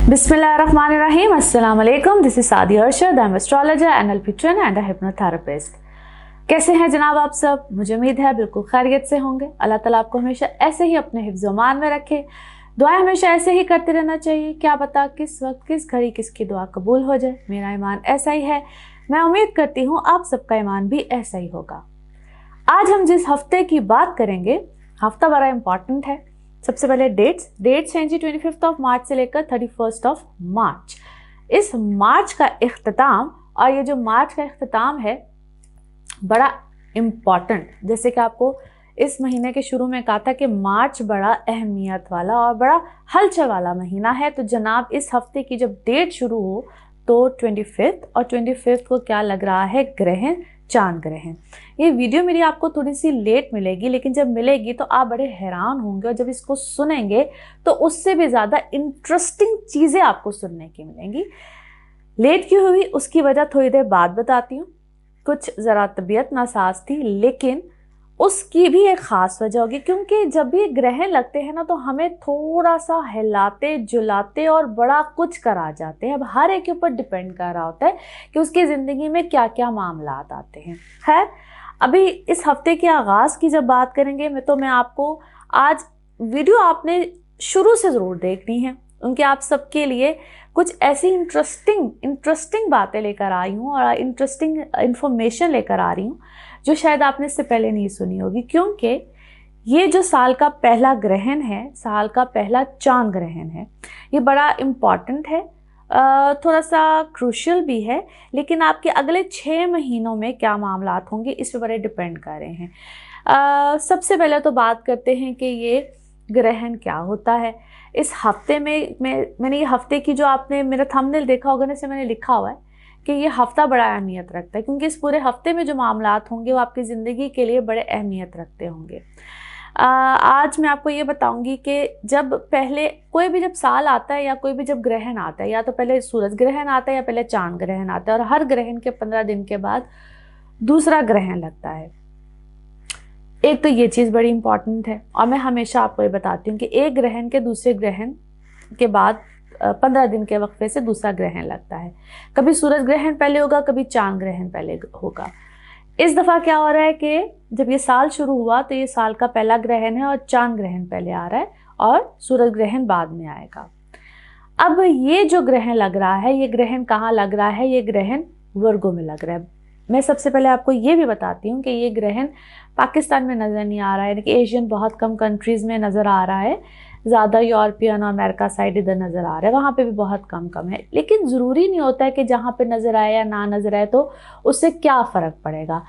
Bismillahirrahmanirrahim. Assalamu alaikum. This is Sadia Arshad. I'm astrologer, NLP trainer and a hypnotherapist. कैसे हैं जनाब आप सब? मुझे उम्मीद है बिल्कुल खैरियत से होंगे। अल्लाह ताला आपको हमेशा ऐसे ही अपने हिफ्ज़-ओ-मान में रखे। दुआएं हमेशा ऐसे ही करते रहना चाहिए। क्या पता किस वक्त किस घड़ी किसकी दुआ कबूल हो जाए। मेरा ईमान ऐसा ही है। मैं उम्मीद करती हूँ आप सबका ईमान भी ऐसा ही होगा। आज हम जिस हफ्ते की बात करेंगे, हफ्ता बड़ा इंपॉर्टेंट है। सबसे पहले डेट्स हैं जी 25 मार्च से लेकर 31 मार्च। इस मार्च का इख्तिताम, और ये जो मार्च का इख्तिताम है बड़ा इम्पॉर्टेंट, जैसे कि आपको इस महीने के शुरू में कहा था कि मार्च बड़ा अहमियत वाला और बड़ा हलचल वाला महीना है। तो जनाब इस हफ्ते की जब डेट शुरू हो तो 25 और 25 को क्या लग रहा है, ग्रहण, चांद ग्रहण। ये वीडियो मेरी आपको थोड़ी सी लेट मिलेगी, लेकिन जब मिलेगी तो आप बड़े हैरान होंगे और जब इसको सुनेंगे तो उससे भी ज़्यादा इंटरेस्टिंग चीज़ें आपको सुनने की मिलेंगी। लेट क्यों हुई उसकी वजह थोड़ी देर बाद बताती हूँ। कुछ ज़रा तबीयत नासाज थी, लेकिन उसकी भी एक ख़ास वजह होगी, क्योंकि जब भी ग्रहण लगते हैं ना तो हमें थोड़ा सा हिलाते जुलाते और बड़ा कुछ करा जाते हैं। अब हर एक के ऊपर डिपेंड कर रहा होता है कि उसकी ज़िंदगी में क्या क्या मामला आते हैं। खैर, अभी इस हफ्ते के आगाज़ की जब बात करेंगे मैं आपको आज वीडियो आपने शुरू से ज़रूर देखनी है, क्योंकि आप सबके लिए कुछ ऐसी इंटरेस्टिंग बातें लेकर आई हूँ और इंटरेस्टिंग इन्फॉर्मेशन लेकर आ रही हूँ जो शायद आपने इससे पहले नहीं सुनी होगी। क्योंकि ये जो साल का पहला ग्रहण है, साल का पहला चांद ग्रहण है, ये बड़ा इम्पॉर्टेंट है, थोड़ा सा क्रूशियल भी है, लेकिन आपके अगले 6 महीनों में क्या मामलात होंगे इस पर बड़े डिपेंड कर रहे हैं। सबसे पहले तो बात करते हैं कि ये ग्रहण क्या होता है। इस हफ्ते में मैंने ये हफ्ते की जो आपने मेरा थंबनेल देखा होगा ना, इसमें मैंने लिखा हुआ है कि ये हफ्ता बड़ा अहमियत रखता है, क्योंकि इस पूरे हफ्ते में जो मामलात होंगे वो आपकी ज़िंदगी के लिए बड़े अहमियत रखते होंगे। आज मैं आपको ये बताऊंगी कि जब पहले कोई भी जब साल आता है या कोई भी जब ग्रहण आता है, या तो पहले सूरज ग्रहण आता है या पहले चांद ग्रहण आता है, और हर ग्रहण के 15 दिन के बाद दूसरा ग्रहण लगता है। एक तो ये चीज़ बड़ी इंपॉर्टेंट है, और मैं हमेशा आपको ये बताती हूँ कि एक ग्रहण के दूसरे ग्रहण के बाद 15 दिन के वक्फे से दूसरा ग्रहण लगता है। कभी सूरज ग्रहण पहले होगा, कभी चांद ग्रहण पहले होगा। इस दफ़ा क्या हो रहा है कि जब ये साल शुरू हुआ तो ये साल का पहला ग्रहण है और चांद ग्रहण पहले आ रहा है और सूरज ग्रहण बाद में आएगा। अब ये जो ग्रहण लग रहा है, ये ग्रहण कहाँ लग रहा है? ये ग्रहण वर्गो में लग रहा है। मैं सबसे पहले आपको ये भी बताती हूँ कि ये ग्रहण पाकिस्तान में नज़र नहीं आ रहा है, यानी कि एशियन बहुत कम कंट्रीज़ में नज़र आ रहा है, ज़्यादा यूरोपियन और अमेरिका साइड इधर नज़र आ रहा है, वहाँ पे भी बहुत कम है। लेकिन ज़रूरी नहीं होता है कि जहाँ पे नज़र आए या ना नज़र आए तो उससे क्या फ़र्क पड़ेगा।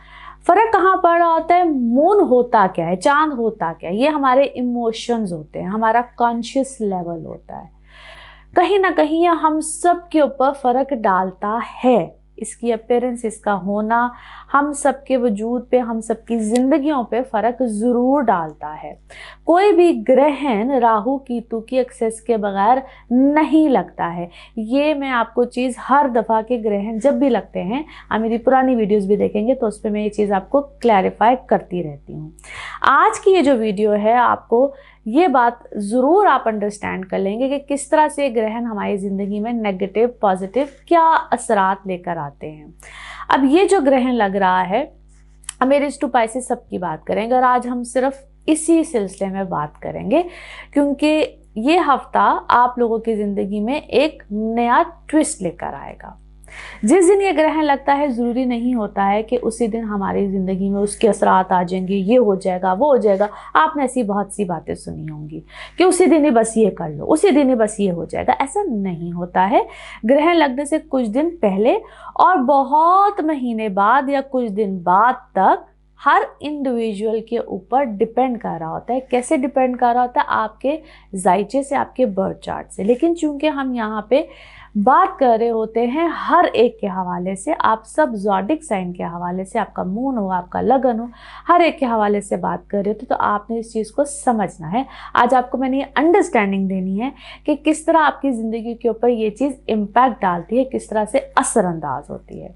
फ़र्क कहाँ पड़ रहा होता है? मून होता क्या है, चांद होता क्या है, ये हमारे इमोशंस होते हैं, हमारा कॉन्शियस लेवल होता है। कहीं ना कहीं यह हम सब के ऊपर फ़र्क डालता है। इसकी अपीयरेंस, इसका होना हम सब के वजूद पे, हम सब की ज़िंदगियों पे फ़र्क ज़रूर डालता है। कोई भी ग्रहण राहु केतु की एक्सेस के बगैर नहीं लगता है। ये मैं आपको चीज़ हर दफ़ा के ग्रहण जब भी लगते हैं, आप मेरी पुरानी वीडियोस भी देखेंगे तो उस पर मैं ये चीज़ आपको क्लैरिफाई करती रहती हूँ। आज की ये जो वीडियो है, आपको ये बात ज़रूर आप अंडरस्टैंड कर लेंगे कि किस तरह से ग्रहण हमारी ज़िंदगी में नेगेटिव पॉजिटिव क्या असरात लेकर आते हैं। अब ये जो ग्रहण लग रहा है, अमेरिज टू पाइसेस सबकी बात करेंगे और आज हम सिर्फ इसी सिलसिले में बात करेंगे, क्योंकि ये हफ्ता आप लोगों की ज़िंदगी में एक नया ट्विस्ट लेकर आएगा। जिस दिन ये ग्रहण लगता है, ज़रूरी नहीं होता है कि उसी दिन हमारी ज़िंदगी में उसके असरात आ जाएंगे, ये हो जाएगा वो हो जाएगा। आपने ऐसी बहुत सी बातें सुनी होंगी कि उसी दिन ही बस ये कर लो, उसी दिन ही बस ये हो जाएगा। ऐसा नहीं होता है। ग्रहण लगने से कुछ दिन पहले और बहुत महीने बाद या कुछ दिन बाद तक हर इंडिविजुअल के ऊपर डिपेंड कर रहा होता है। कैसे डिपेंड कर रहा होता है? आपके जायचे से, आपके बर्थ चार्ट से। लेकिन चूंकि हम यहाँ पे बात कर रहे होते हैं हर एक के हवाले से, आप सब ज़ोडिक साइन के हवाले से, आपका मून हो, आपका लगन हो, हर एक के हवाले से बात कर रहे होते, तो आपने इस चीज़ को समझना है। आज आपको मैंने ये अंडरस्टैंडिंग देनी है कि किस तरह आपकी ज़िंदगी के ऊपर ये चीज़ इम्पैक्ट डालती है, किस तरह से असरअंदाज होती है।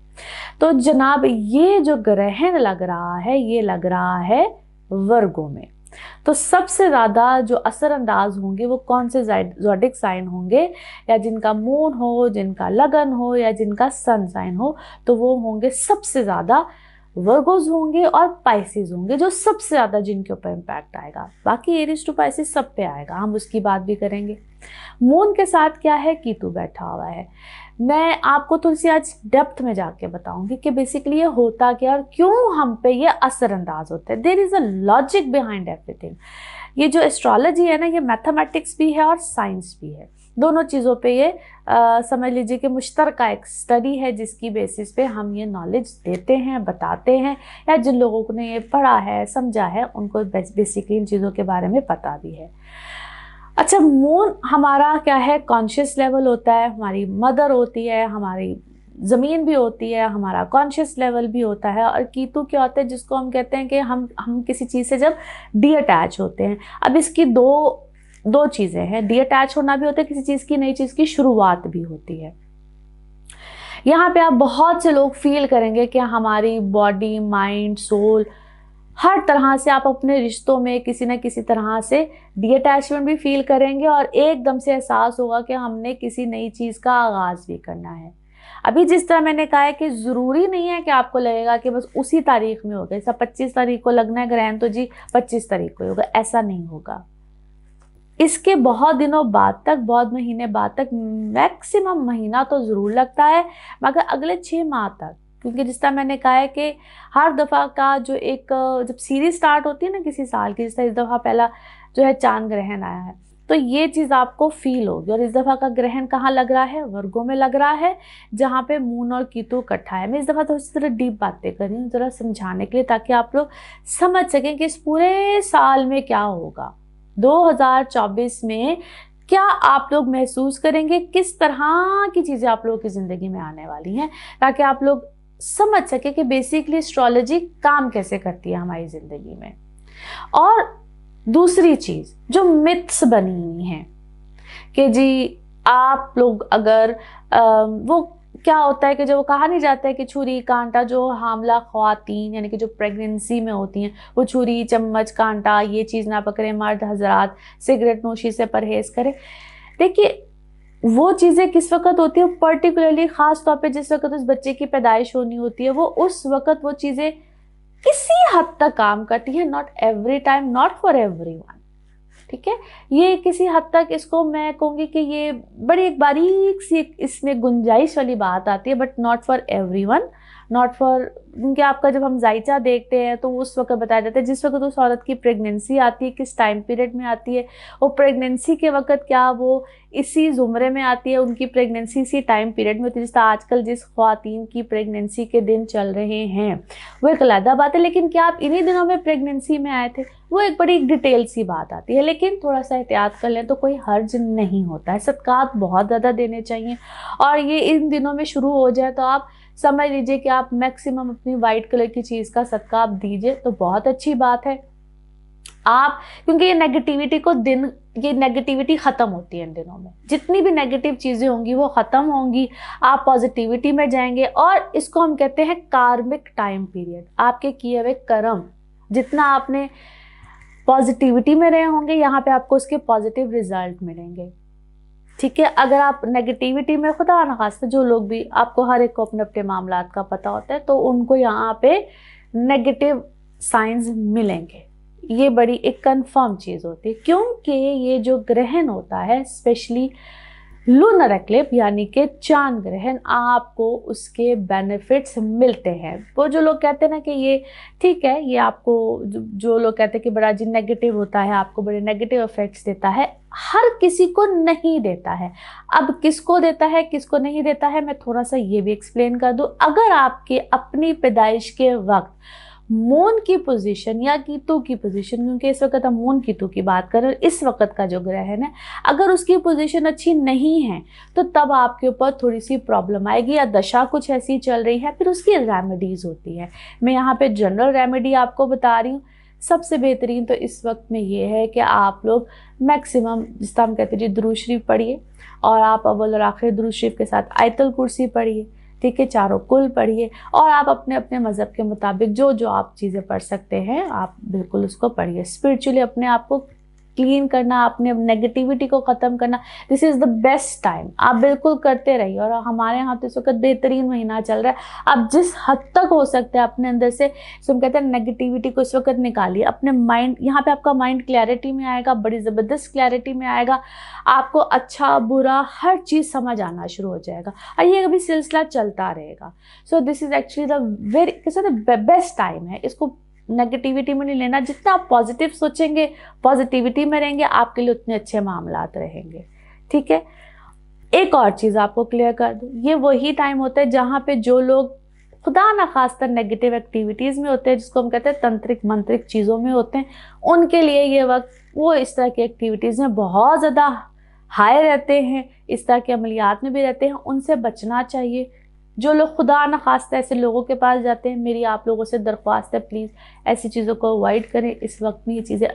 तो जनाब ये जो ग्रहण लग रहा है, ये लग रहा है वर्गों में। तो सबसे ज़्यादा जो असरअंदाज होंगे वो कौन से ज़ोडिक साइन होंगे, या जिनका मून हो, जिनका लगन हो, या जिनका सन साइन हो, तो वो होंगे सबसे ज़्यादा वर्गोज होंगे और पाइसिस होंगे, जो सबसे ज़्यादा जिनके ऊपर इम्पैक्ट आएगा। बाकी एरीज टू पाइसिस सब पे आएगा, हम उसकी बात भी करेंगे। मून के साथ क्या है, कीतु बैठा हुआ है। मैं आपको थोड़ी सी आज डेप्थ में जाके बताऊंगी कि बेसिकली ये होता क्या और क्यों हम पे ये असरअंदाज होता है। There is a logic behind everything. ये जो एस्ट्रोलॉजी है ना, ये मैथमेटिक्स भी है और साइंस भी है, दोनों चीज़ों पे ये समझ लीजिए कि मुश्तरका एक स्टडी है, जिसकी बेसिस पे हम ये नॉलेज देते हैं, बताते हैं, या जिन लोगों ने ये पढ़ा है, समझा है, उनको बेसिकली इन चीज़ों के बारे में पता भी है। अच्छा, मून हमारा क्या है, कॉन्शियस लेवल होता है, हमारी मदर होती है, हमारी ज़मीन भी होती है, हमारा कॉन्शियस लेवल भी होता है। और कीतु क्या होता है, जिसको हम कहते हैं कि हम किसी चीज़ से जब डी अटैच होते हैं। अब इसकी दो चीज़ें हैं, डी अटैच होना भी होता है, किसी चीज़ की नई चीज़ की शुरुआत भी होती है। यहाँ पे आप बहुत से लोग फील करेंगे कि हमारी बॉडी, माइंड, सोल, हर तरह से आप अपने रिश्तों में किसी न किसी तरह से डीअटैचमेंट भी फील करेंगे और एकदम से एहसास होगा कि हमने किसी नई चीज़ का आगाज़ भी करना है। अभी जिस तरह मैंने कहा है कि ज़रूरी नहीं है कि आपको लगेगा कि बस उसी तारीख में होगा, जैसा 25 तारीख को लगना है ग्रहण तो जी 25 तारीख को होगा, ऐसा नहीं होगा। इसके बहुत दिनों बाद तक, बहुत महीने बाद तक, मैक्सिमम महीना तो ज़रूर लगता है, मगर अगले 6 माह तक, क्योंकि जिस तरह मैंने कहा है कि हर दफ़ा का जो एक जब सीरीज स्टार्ट होती है ना किसी साल की, जिस तरह इस दफ़ा पहला जो है चांद ग्रहण आया है, तो ये चीज़ आपको फील होगी। और इस दफ़ा का ग्रहण कहाँ लग रहा है, वर्गों में लग रहा है, जहाँ पे मून और कीतु इकट्ठा है। मैं इस दफ़ा थोड़ी सी तरह डीप बातें कर रही हूँ, ज़रा समझाने के लिए, ताकि आप लोग समझ सकें कि इस पूरे साल में क्या होगा, 2024 में क्या आप लोग महसूस करेंगे, किस तरह की चीज़ें आप लोगों की ज़िंदगी में आने वाली हैं, ताकि आप लोग समझ सके कि बेसिकली एस्ट्रोलॉजी काम कैसे करती है हमारी ज़िंदगी में। और दूसरी चीज़ जो मिथ्स बनी हुई हैं कि जी आप लोग अगर वो क्या होता है कि जो कहा नहीं जाता है कि छुरी कांटा, जो हामला ख्वातीन यानी कि जो प्रेगनेंसी में होती हैं, वो छुरी चम्मच कांटा ये चीज़ ना पकड़े, मर्द हजरात सिगरेट नोशी से परहेज करें। देखिए वो चीज़ें किस वक्त होती है, पर्टिकुलरली ख़ास तौर पे जिस वक्त उस बच्चे की पैदाइश होनी होती है, वो उस वक्त वो चीज़ें किसी हद तक काम करती है, not every time, not for everyone, ठीक है। ये किसी हद तक, इसको मैं कहूँगी कि ये बड़ी एक बारीक सी इसमें गुंजाइश वाली बात आती है, but not for everyone, not for, क्योंकि आपका जब हम जायचा देखते हैं तो उस वक्त बताया जाता है जिस वक्त उस औरत की प्रेगनेंसी आती है, किस टाइम पीरियड में आती है, वो प्रेगनेंसी के वक्त क्या वो इसी ज़ुमरे में आती है, उनकी प्रेगनेंसी इसी टाइम पीरियड में होती है। जिस तरह आजकल जिस ख्वातीन की प्रेगनेंसी के दिन चल रहे हैं वो एक अलग बात है, लेकिन क्या आप इन्हीं दिनों में प्रेगनेंसी में आए थे, वो एक बड़ी डिटेल सी बात आती है। लेकिन थोड़ा सा एहतियात कर लें तो कोई हर्ज नहीं होता है, सदकात बहुत ज़्यादा देने चाहिए। और ये इन दिनों में शुरू हो जाए तो आप समझ लीजिए कि आप मैक्सिमम अपनी वाइट कलर की चीज़ का सदका आप दीजिए तो बहुत अच्छी बात है। आप, क्योंकि ये नेगेटिविटी को ये नेगेटिविटी ख़त्म होती है इन दिनों में, जितनी भी नेगेटिव चीज़ें होंगी वो ख़त्म होंगी, आप पॉजिटिविटी में जाएंगे। और इसको हम कहते हैं कार्मिक टाइम पीरियड। आपके किए हुए कर्म, जितना आपने पॉजिटिविटी में रहे होंगे, यहाँ पे आपको उसके पॉजिटिव रिजल्ट मिलेंगे, ठीक है। अगर आप नेगेटिविटी में, खुदा न खास्ता, जो लोग भी, आपको हर एक को अपने अपने मामलात का पता होता है, तो उनको यहाँ पे नेगेटिव साइंस मिलेंगे। ये बड़ी एक कंफर्म चीज़ होती है, क्योंकि ये जो ग्रहण होता है, स्पेशली लूनर एक्लिप यानी कि चांद ग्रहण, आपको उसके बेनिफिट्स मिलते हैं। वो जो लोग कहते हैं ना कि ये ठीक है, ये आपको जो लोग कहते हैं कि बड़ा जी नेगेटिव होता है, आपको बड़े नेगेटिव इफेक्ट्स देता है, हर किसी को नहीं देता है। अब किसको देता है किसको नहीं देता है, मैं थोड़ा सा ये भी एक्सप्लेन कर दूँ। अगर आपके अपनी पैदाइश के वक्त मून की पोजीशन या कीतु की पोजीशन, क्योंकि इस वक्त हम मून कीतु की बात कर रहे हैं, इस वक्त का जो ग्रहण है, अगर उसकी पोजीशन अच्छी नहीं है तो तब आपके ऊपर थोड़ी सी प्रॉब्लम आएगी, या दशा कुछ ऐसी चल रही है, फिर उसकी रेमेडीज़ होती है। मैं यहाँ पे जनरल रेमेडी आपको बता रही हूँ। सबसे बेहतरीन तो इस वक्त में ये है कि आप लोग मैक्सिमम, जिस तरह हम कहते हैं जी, दुरूद शरीफ पढ़िए, और आप अव्वल और आखिर दुरूद शरीफ के साथ आयतुल कुर्सी पढ़िए, ठीक है, चारों कुल पढ़िए और आप अपने अपने मज़हब के मुताबिक जो जो आप चीज़ें पढ़ सकते हैं आप बिल्कुल उसको पढ़िए। स्पिरिचुअली अपने आप को क्लीन करना, अपने नेगेटिविटी को ख़त्म करना, this is the best time. आप बिल्कुल करते रहिए। और हमारे यहाँ तो इस वक्त बेहतरीन महीना चल रहा है। आप जिस हद तक हो सकता है अपने अंदर से, हम कहते हैं नेगेटिविटी को इस वक्त निकालिए अपने माइंड। यहाँ पे आपका माइंड क्लैरिटी में आएगा, बड़ी ज़बरदस्त क्लैरिटी में आएगा। आपको अच्छा बुरा हर चीज़ समझ आना शुरू हो जाएगा और ये कभी सिलसिला चलता रहेगा। So this is actually the very कैसे बेस्ट टाइम है। इसको नेगेटिविटी में नहीं लेना। जितना आप पॉजिटिव सोचेंगे, पॉजिटिविटी में रहेंगे, आपके लिए उतने अच्छे मामलात रहेंगे। ठीक है, एक और चीज़ आपको क्लियर कर दूँ, ये वही टाइम होता है जहाँ पे जो लोग खुदा ना खास्तर नेगेटिव एक्टिविटीज़ में होते हैं, जिसको हम कहते हैं तंत्रिक मंत्रिक चीज़ों में होते हैं, उनके लिए ये वक्त वो इस तरह की एक्टिविटीज़ में बहुत ज़्यादा हाई रहते हैं, इस तरह के अमलियात में भी रहते हैं। उनसे बचना चाहिए। जो लोग खुदा न खास्ता ऐसे लोगों के पास जाते हैं, मेरी आप लोगों से दरख्वास्त है, प्लीज़ ऐसी चीज़ों को अवॉइड करें। इस वक्त में ये चीज़ें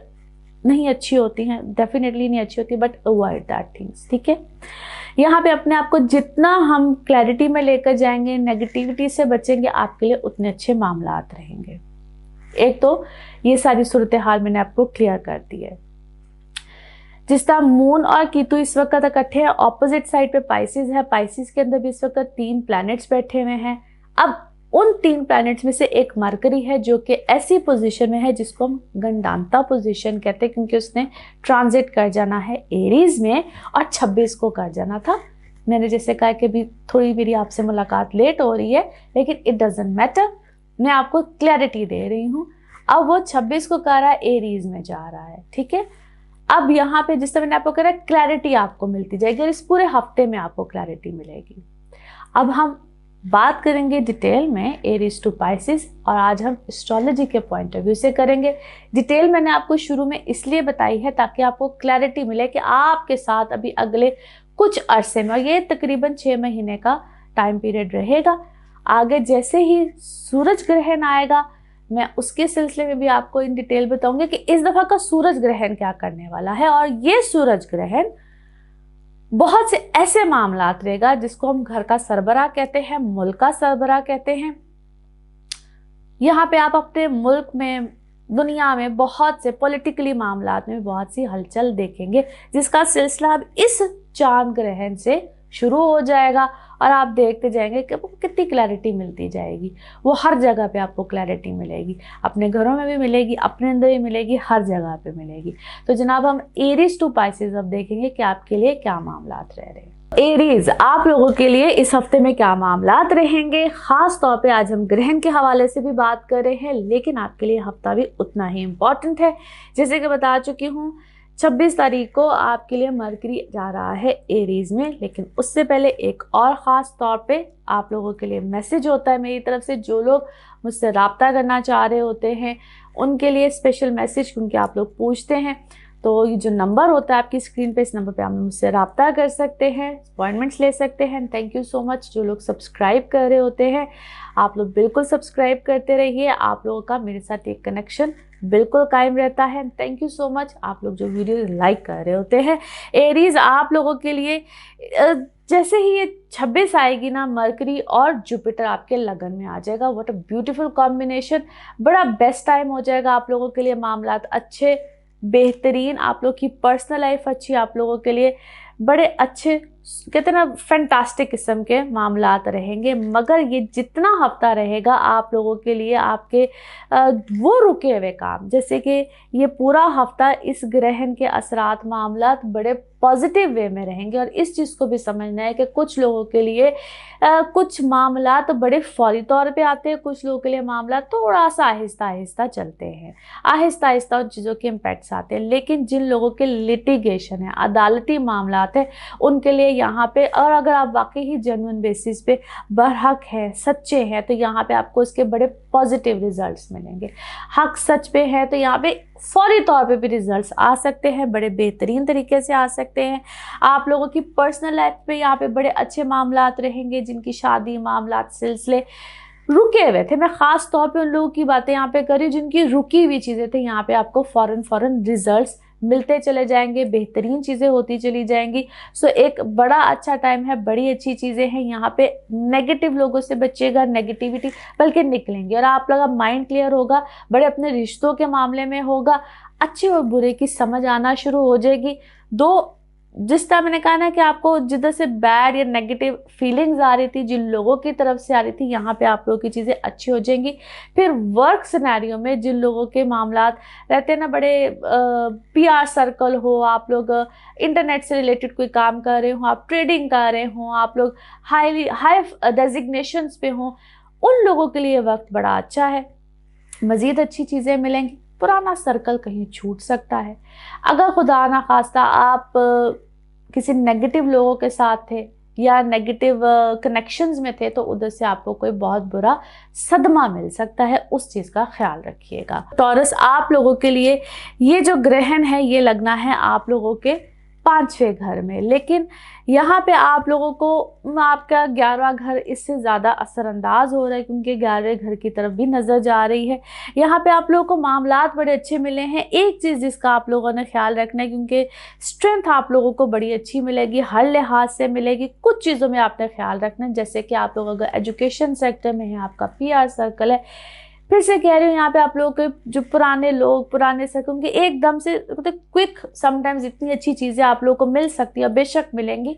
नहीं अच्छी होती हैं, डेफिनेटली नहीं अच्छी होती, बट अवॉइड दैट थिंग्स। ठीक है, यहाँ पे अपने आप को जितना हम क्लैरिटी में लेकर जाएंगे, नेगेटिविटी से बचेंगे, आपके लिए उतने अच्छे मामलात रहेंगे। एक तो ये सारी सूरत हाल मैंने आपको क्लियर कर दी है। जिस तरह मून और कीतु इस वक्त इकट्ठे हैं, ऑपोजिट साइड पे पाइसिस है, पाइसिस के अंदर भी इस वक्त 3 प्लैनेट्स बैठे हुए हैं। अब उन 3 प्लैनेट्स में से एक मरकरी है जो कि ऐसी पोजीशन में है जिसको हम गंडांता पोजीशन कहते हैं, क्योंकि उसने ट्रांजिट कर जाना है एरीज में और 26 को कर जाना था। मैंने जैसे कहा कि भी थोड़ी मेरी आपसे मुलाकात लेट हो रही है, लेकिन इट डजेंट मैटर, मैं आपको क्लैरिटी दे रही हूँ। अब वो 26 को कर रहा है, एरीज में जा रहा है। ठीक है, अब यहाँ पे जिस तरह मैंने आपको कहा क्लैरिटी आपको मिलती जाएगी और इस पूरे हफ्ते में आपको क्लैरिटी मिलेगी। अब हम बात करेंगे डिटेल में एरीज टू पाइसिस, और आज हम एस्ट्रोलॉजी के पॉइंट ऑफ व्यू से करेंगे। डिटेल मैंने आपको शुरू में इसलिए बताई है ताकि आपको क्लैरिटी मिले कि आपके साथ अभी अगले कुछ अरसे में, और ये तकरीबन 6 महीने का टाइम पीरियड रहेगा, आगे जैसे ही सूरज ग्रहण आएगा मैं उसके सिलसिले में भी आपको इन डिटेल बताऊंगी कि इस दफ़ा का सूरज ग्रहण क्या करने वाला है। और ये सूरज ग्रहण बहुत से ऐसे मामलात रहेगा जिसको हम घर का सरबराह कहते हैं, मुल्क का सरबराह कहते हैं। यहाँ पे आप अपने मुल्क में, दुनिया में बहुत से पॉलिटिकली मामलात में बहुत सी हलचल देखेंगे, जिसका सिलसिला अब इस चांद ग्रहण से शुरू हो जाएगा और आप देखते जाएंगे कि आपको कितनी क्लैरिटी मिलती जाएगी। वो हर जगह पे आपको क्लैरिटी मिलेगी, अपने घरों में भी मिलेगी, अपने अंदर भी मिलेगी, हर जगह पे मिलेगी। तो जनाब हम एरीज टू पाइसिस अब देखेंगे कि आपके लिए क्या मामलात रह रहे हैं। एरीज, आप लोगों के लिए इस हफ्ते में क्या मामलात रहेंगे। खास तौर पे आज हम ग्रहण के हवाले से भी बात कर रहे हैं, लेकिन आपके लिए हफ्ता भी उतना ही इम्पोर्टेंट है। जैसे कि बता चुकी हूँ, 26 तारीख को आपके लिए मरकरी जा रहा है एरीज में, लेकिन उससे पहले एक और ख़ास तौर पे आप लोगों के लिए मैसेज होता है मेरी तरफ से। जो लोग मुझसे रब्ता करना चाह रहे होते हैं उनके लिए स्पेशल मैसेज, क्योंकि आप लोग पूछते हैं। तो ये जो नंबर होता है आपकी स्क्रीन पे, इस नंबर पे आप मुझसे रब्ता कर सकते हैं, अपॉइंटमेंट्स ले सकते हैं। थैंक यू सो मच जो लोग सब्सक्राइब कर रहे होते हैं, आप लोग बिल्कुल सब्सक्राइब करते रहिए। आप लोगों का मेरे साथ एक कनेक्शन बिल्कुल कायम रहता है। थैंक यू सो मच आप लोग जो वीडियो लाइक कर रहे होते हैं। एरीज, आप लोगों के लिए जैसे ही ये 26 आएगी ना, मरकरी और जुपिटर आपके लगन में आ जाएगा। व्हाट अ ब्यूटीफुल कॉम्बिनेशन, बड़ा बेस्ट टाइम हो जाएगा आप लोगों के लिए। मामलात अच्छे, बेहतरीन, आप लोग की पर्सनल लाइफ अच्छी, आप लोगों के लिए बड़े अच्छे, कहते हैं ना फैंटास्टिक किस्म के मामलात रहेंगे। मगर ये जितना हफ्ता रहेगा आप लोगों के लिए, आपके वो रुके हुए काम, जैसे कि ये पूरा हफ्ता इस ग्रहण के असरात मामलात बड़े पॉजिटिव वे में रहेंगे। और इस चीज़ को भी समझना है कि कुछ लोगों के लिए कुछ मामलात बड़े फौरी तौर पे आते हैं, कुछ लोगों के लिए मामला थोड़ा सा आहिस्ता आहिस्ता चलते हैं, आहिस्ता आहिस्ता उन चीज़ों के इम्पैक्ट्स आते हैं। लेकिन जिन लोगों के लिटिगेशन है, अदालती मामलात है, उनके लिए यहाँ पे, और अगर आप वाकई ही जेन्युइन बेसिस पे बरहक है, सच्चे हैं, तो यहाँ पे आपको इसके बड़े पॉजिटिव रिजल्ट्स मिलेंगे। हक सच पे है तो यहाँ पे फौरी तौर पे भी रिजल्ट्स आ सकते हैं, बड़े बेहतरीन तरीके से आ सकते हैं। आप लोगों की पर्सनल लाइफ पे यहाँ पे बड़े अच्छे मामलात रहेंगे, जिनकी शादी मामलात सिलसिले रुके हुए थे। मैं ख़ास तौर पे उन लोगों की बातें यहाँ पे कर रही हूँ जिनकी रुकी हुई चीज़ें थी, यहाँ पे आपको फ़ौरन रिजल्ट्स मिलते चले जाएंगे, बेहतरीन चीज़ें होती चली जाएंगी। सो एक बड़ा अच्छा टाइम है, बड़ी अच्छी चीज़ें हैं यहाँ पे। नेगेटिव लोगों से बचिएगा, नेगेटिविटी बल्कि निकलेंगे और आप लोग का माइंड क्लियर होगा, बड़े अपने रिश्तों के मामले में होगा, अच्छे और बुरे की समझ आना शुरू हो जाएगी। दो जिस तरह मैंने कहा ना कि आपको जिधर से बैड या नेगेटिव फीलिंग्स आ रही थी, जिन लोगों की तरफ से आ रही थी, यहाँ पे आप लोगों की चीज़ें अच्छी हो जाएंगी। फिर वर्क सिनेरियो में जिन लोगों के मामलात रहते हैं ना, बड़े पीआर सर्कल हो, आप लोग इंटरनेट से रिलेटेड कोई काम कर रहे हो, आप ट्रेडिंग कर रहे हो, आप लोग हाई डेजिग्नेशंस पे हो, उन लोगों के लिए वक्त बड़ा अच्छा है, मज़ीद अच्छी चीज़ें मिलेंगी। पुराना सर्कल कहीं छूट सकता है। अगर खुदा ना खास्ता आप किसी नेगेटिव लोगों के साथ थे या नेगेटिव कनेक्शंस में थे, तो उधर से आपको कोई बहुत बुरा सदमा मिल सकता है, उस चीज़ का ख्याल रखिएगा। टॉरस, आप लोगों के लिए ये जो ग्रहण है ये लगना है आप लोगों के 5वें घर में, लेकिन यहाँ पे आप लोगों को आपका 11वां घर इससे ज़्यादा असरअंदाज हो रहा है, क्योंकि 11वें घर की तरफ भी नज़र जा रही है। यहाँ पे आप लोगों को मामलात बड़े अच्छे मिले हैं। एक चीज़ जिसका आप लोगों ने ख्याल रखना है, क्योंकि स्ट्रेंथ आप लोगों को बड़ी अच्छी मिलेगी, हर लिहाज से मिलेगी। कुछ चीज़ों में आपने ख्याल रखना है, जैसे कि आप लोग अगर एजुकेशन सेक्टर में है, आपका पीआर सर्कल है, फिर से कह रही हूँ यहाँ पे आप लोगों के जो पुराने लोग, पुराने सर्कल, क्योंकि एकदम से क्विक समटाइम्स इतनी अच्छी चीज़ें आप लोगों को मिल सकती है, बेशक मिलेंगी।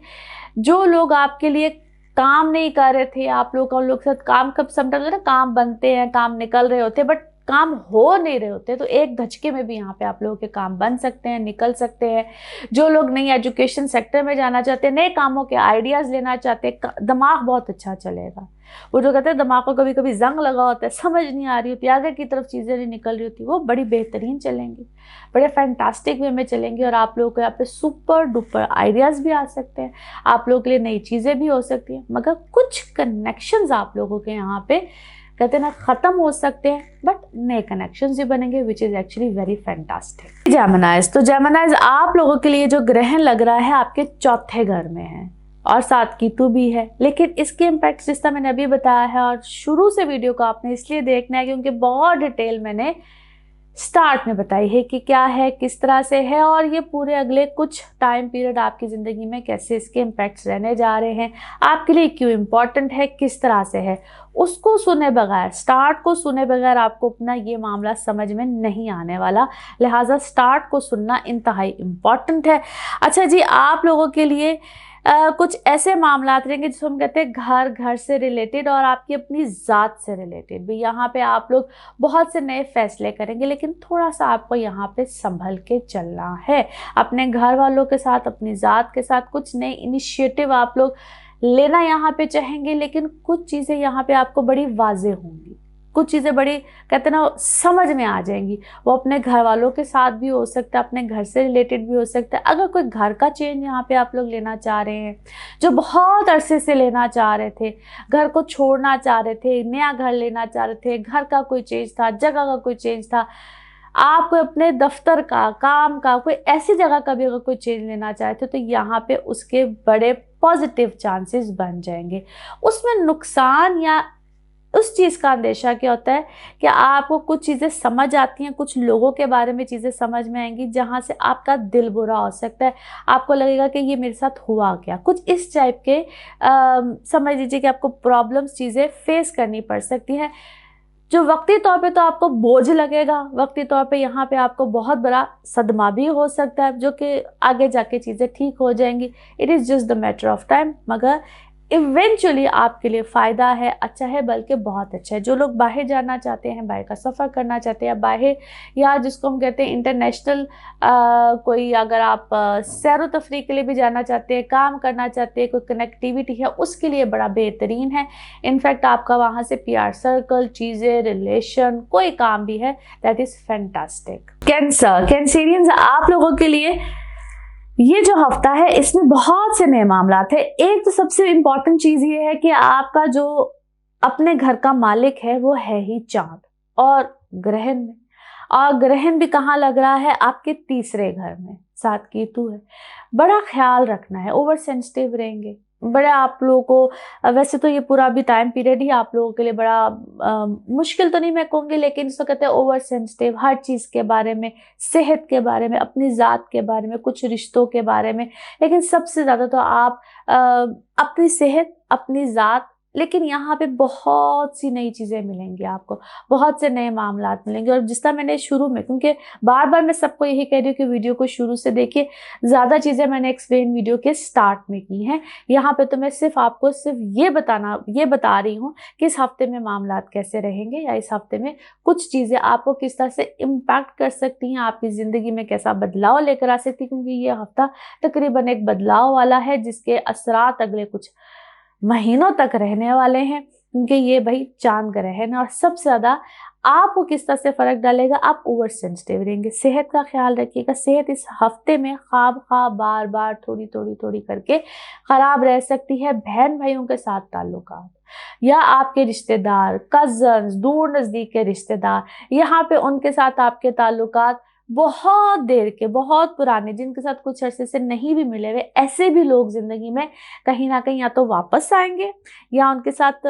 जो लोग आपके लिए काम नहीं कर रहे थे, आप लोग का लोग साथ काम, कब समटाइम्स ना काम बनते हैं, काम निकल रहे होते हैं, बट काम हो नहीं रहे होते, तो एक धचके में भी यहाँ पे आप लोगों के काम बन सकते हैं, निकल सकते हैं। जो लोग नई एजुकेशन सेक्टर में जाना चाहते हैं, नए कामों के आइडियाज़ लेना चाहते हैं, दिमाग बहुत अच्छा चलेगा। वो जो कहते हैं दिमाग को कभी कभी जंग लगा होता है, समझ नहीं आ रही होती, आगे की तरफ चीज़ें नहीं निकल रही होती, वो बड़ी बेहतरीन चलेंगी, बड़े फैंटास्टिक वे में चलेंगी और आप लोगों को यहाँ पे सुपर डुपर आइडियाज़ भी आ सकते हैं, आप लोगों के लिए नई चीज़ें भी हो सकती हैं। मगर कुछ कनेक्शंस आप लोगों के यहाँ पे कहते हैं ना ख़त्म हो सकते हैं, बट नए कनेक्शंस भी बनेंगे, which is actually very fantastic. जेमिनाइज, तो जेमिनाइज आप लोगों के लिए जो ग्रहण लग रहा है आपके 4थे घर में है और 7 केतु भी है, लेकिन इसके इम्पैक्ट जिस तरह मैंने अभी बताया है, और शुरू से वीडियो को आपने इसलिए देखना है क्योंकि बहुत डिटेल मैंने स्टार्ट में बताई है कि क्या है, किस तरह से है, और ये पूरे अगले कुछ टाइम पीरियड आपकी ज़िंदगी में कैसे इसके इम्पैक्ट्स रहने जा रहे हैं, आपके लिए क्यों इम्पॉर्टेंट है, किस तरह से है, उसको सुने बगैर, स्टार्ट को सुने बगैर आपको अपना ये मामला समझ में नहीं आने वाला। लिहाजा स्टार्ट को सुनना इंतहाई इम्पॉर्टेंट है। अच्छा जी, आप लोगों के लिए कुछ ऐसे मामलात रहेंगे जिसको हम कहते हैं घर घर से रिलेटेड और आपकी अपनी ज़ात से रिलेटेड भी। यहाँ पे आप लोग बहुत से नए फैसले करेंगे, लेकिन थोड़ा सा आपको यहाँ पे संभल के चलना है। अपने घर वालों के साथ, अपनी ज़ात के साथ कुछ नए इनिशिएटिव आप लोग लेना यहाँ पे चाहेंगे, लेकिन कुछ चीज़ें यहाँ पे आपको बड़ी वाज़ेह होंगी, कुछ चीज़ें बड़ी कहते ना समझ में आ जाएंगी। वो अपने घर वालों के साथ भी हो सकता है, अपने घर से रिलेटेड भी हो सकता है। अगर कोई घर का चेंज यहाँ पे आप लोग लेना चाह रहे हैं, जो बहुत अरसे से लेना चाह रहे थे, घर को छोड़ना चाह रहे थे, नया घर लेना चाह रहे थे, घर का कोई चेंज था, जगह का कोई चेंज था, आप अपने दफ्तर का, काम का, कोई ऐसी जगह का भी अगर कोई चेंज लेना चाहते हो, तो यहाँ पे उसके बड़े पॉजिटिव चांसेस बन जाएंगे। उसमें नुकसान या उस चीज़ का अंदेशा क्या होता है कि आपको कुछ चीज़ें समझ आती हैं, कुछ लोगों के बारे में चीज़ें समझ में आएंगी जहाँ से आपका दिल बुरा हो सकता है, आपको लगेगा कि ये मेरे साथ हुआ क्या, कुछ इस टाइप के समझ लीजिए कि आपको प्रॉब्लम्स, चीज़ें फेस करनी पड़ सकती हैं, जो वक्ती तौर पे तो आपको बोझ लगेगा, वक्ती तौर पे यहाँ पे आपको बहुत बड़ा सदमा भी हो सकता है, जो कि आगे जाके चीज़ें ठीक हो जाएंगी। It is just the matter of time, मगर इवेंचुअली आपके लिए फ़ायदा है, अच्छा है, बल्कि बहुत अच्छा है। जो लोग बाहर जाना चाहते हैं, बाहर का सफ़र करना चाहते हैं, बाहर या जिसको हम कहते हैं इंटरनेशनल, कोई अगर आप सैर व तफरीह के लिए भी जाना चाहते हैं, काम करना चाहते हैं, कोई कनेक्टिविटी है, उसके लिए बड़ा बेहतरीन है। इनफैक्ट आपका वहाँ से पीआर सर्कल, चीज़ें, रिलेशन, कोई काम भी है, that is fantastic. Cancer, Cancerians, आप लोगों के लिए ये जो हफ्ता है इसमें बहुत से नए मामलात है। एक तो सबसे इम्पॉर्टेंट चीज़ ये है कि आपका जो अपने घर का मालिक है वो है ही चांद और ग्रहण में, और ग्रहण भी कहाँ लग रहा है, आपके 3रे घर में, 7 केतु है। बड़ा ख्याल रखना है, ओवर सेंसिटिव रहेंगे, बड़ा आप लोगों को वैसे तो ये पूरा भी टाइम पीरियड ही आप लोगों के लिए बड़ा मुश्किल तो नहीं मैं कहूँगी, लेकिन इसको कहते हैं ओवर सेंसिटिव, हर चीज़ के बारे में, सेहत के बारे में, अपनी ज़ात के बारे में, कुछ रिश्तों के बारे में, लेकिन सबसे ज़्यादा तो आप अपनी सेहत, अपनी ज़ात, लेकिन यहाँ पे बहुत सी नई चीज़ें मिलेंगी आपको, बहुत से नए मामलात मिलेंगे। और जिस तरह मैंने शुरू में, क्योंकि बार बार मैं सबको यही कह रही हूँ कि वीडियो को शुरू से देखिए, ज़्यादा चीज़ें मैंने एक्सप्लेन वीडियो के स्टार्ट में की हैं। यहाँ पे तो मैं सिर्फ आपको सिर्फ ये बता रही हूँ कि इस हफ्ते में मामलात कैसे रहेंगे, या इस हफ्ते में कुछ चीज़ें आपको किस तरह से इम्पैक्ट कर सकती हैं, आपकी ज़िंदगी में कैसा बदलाव लेकर आ सकती है, क्योंकि ये हफ्ता तकरीबन एक बदलाव वाला है जिसके असरात अगले कुछ महीनों तक रहने वाले हैं, क्योंकि ये भाई चांद ग्रह है ना। और सबसे ज़्यादा आपको किस तरह से फ़र्क डालेगा, आप ओवर सेंसिटिव रहेंगे। सेहत का ख्याल रखिएगा। सेहत इस हफ्ते में ख्वाब बार बार थोड़ी करके ख़राब रह सकती है। बहन भाइयों के साथ ताल्लुकात, या आपके रिश्तेदार, कज़न्स, दूर नज़दीक के रिश्तेदार, यहाँ पे उनके साथ आपके ताल्लुकात बहुत देर के, बहुत पुराने, जिनके साथ कुछ अरसे से नहीं भी मिले हुए, ऐसे भी लोग ज़िंदगी में कहीं ना कहीं या तो वापस आएंगे, या उनके साथ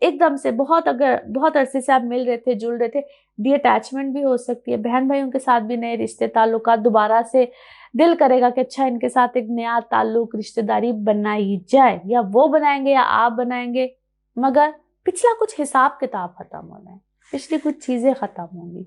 एकदम से अगर बहुत अरसे से आप मिल रहे थे, जुड़ रहे थे, डिअटैचमेंट भी हो सकती है। बहन भाइयों के साथ भी नए रिश्ते ताल्लुकात दोबारा से दिल करेगा कि अच्छा इनके साथ एक नया ताल्लुक, रिश्तेदारी बनाई जाए, या वो बनाएंगे या आप बनाएंगे, मगर पिछला कुछ हिसाब किताब खत्म होना है, पिछली कुछ चीज़ें ख़त्म होंगी,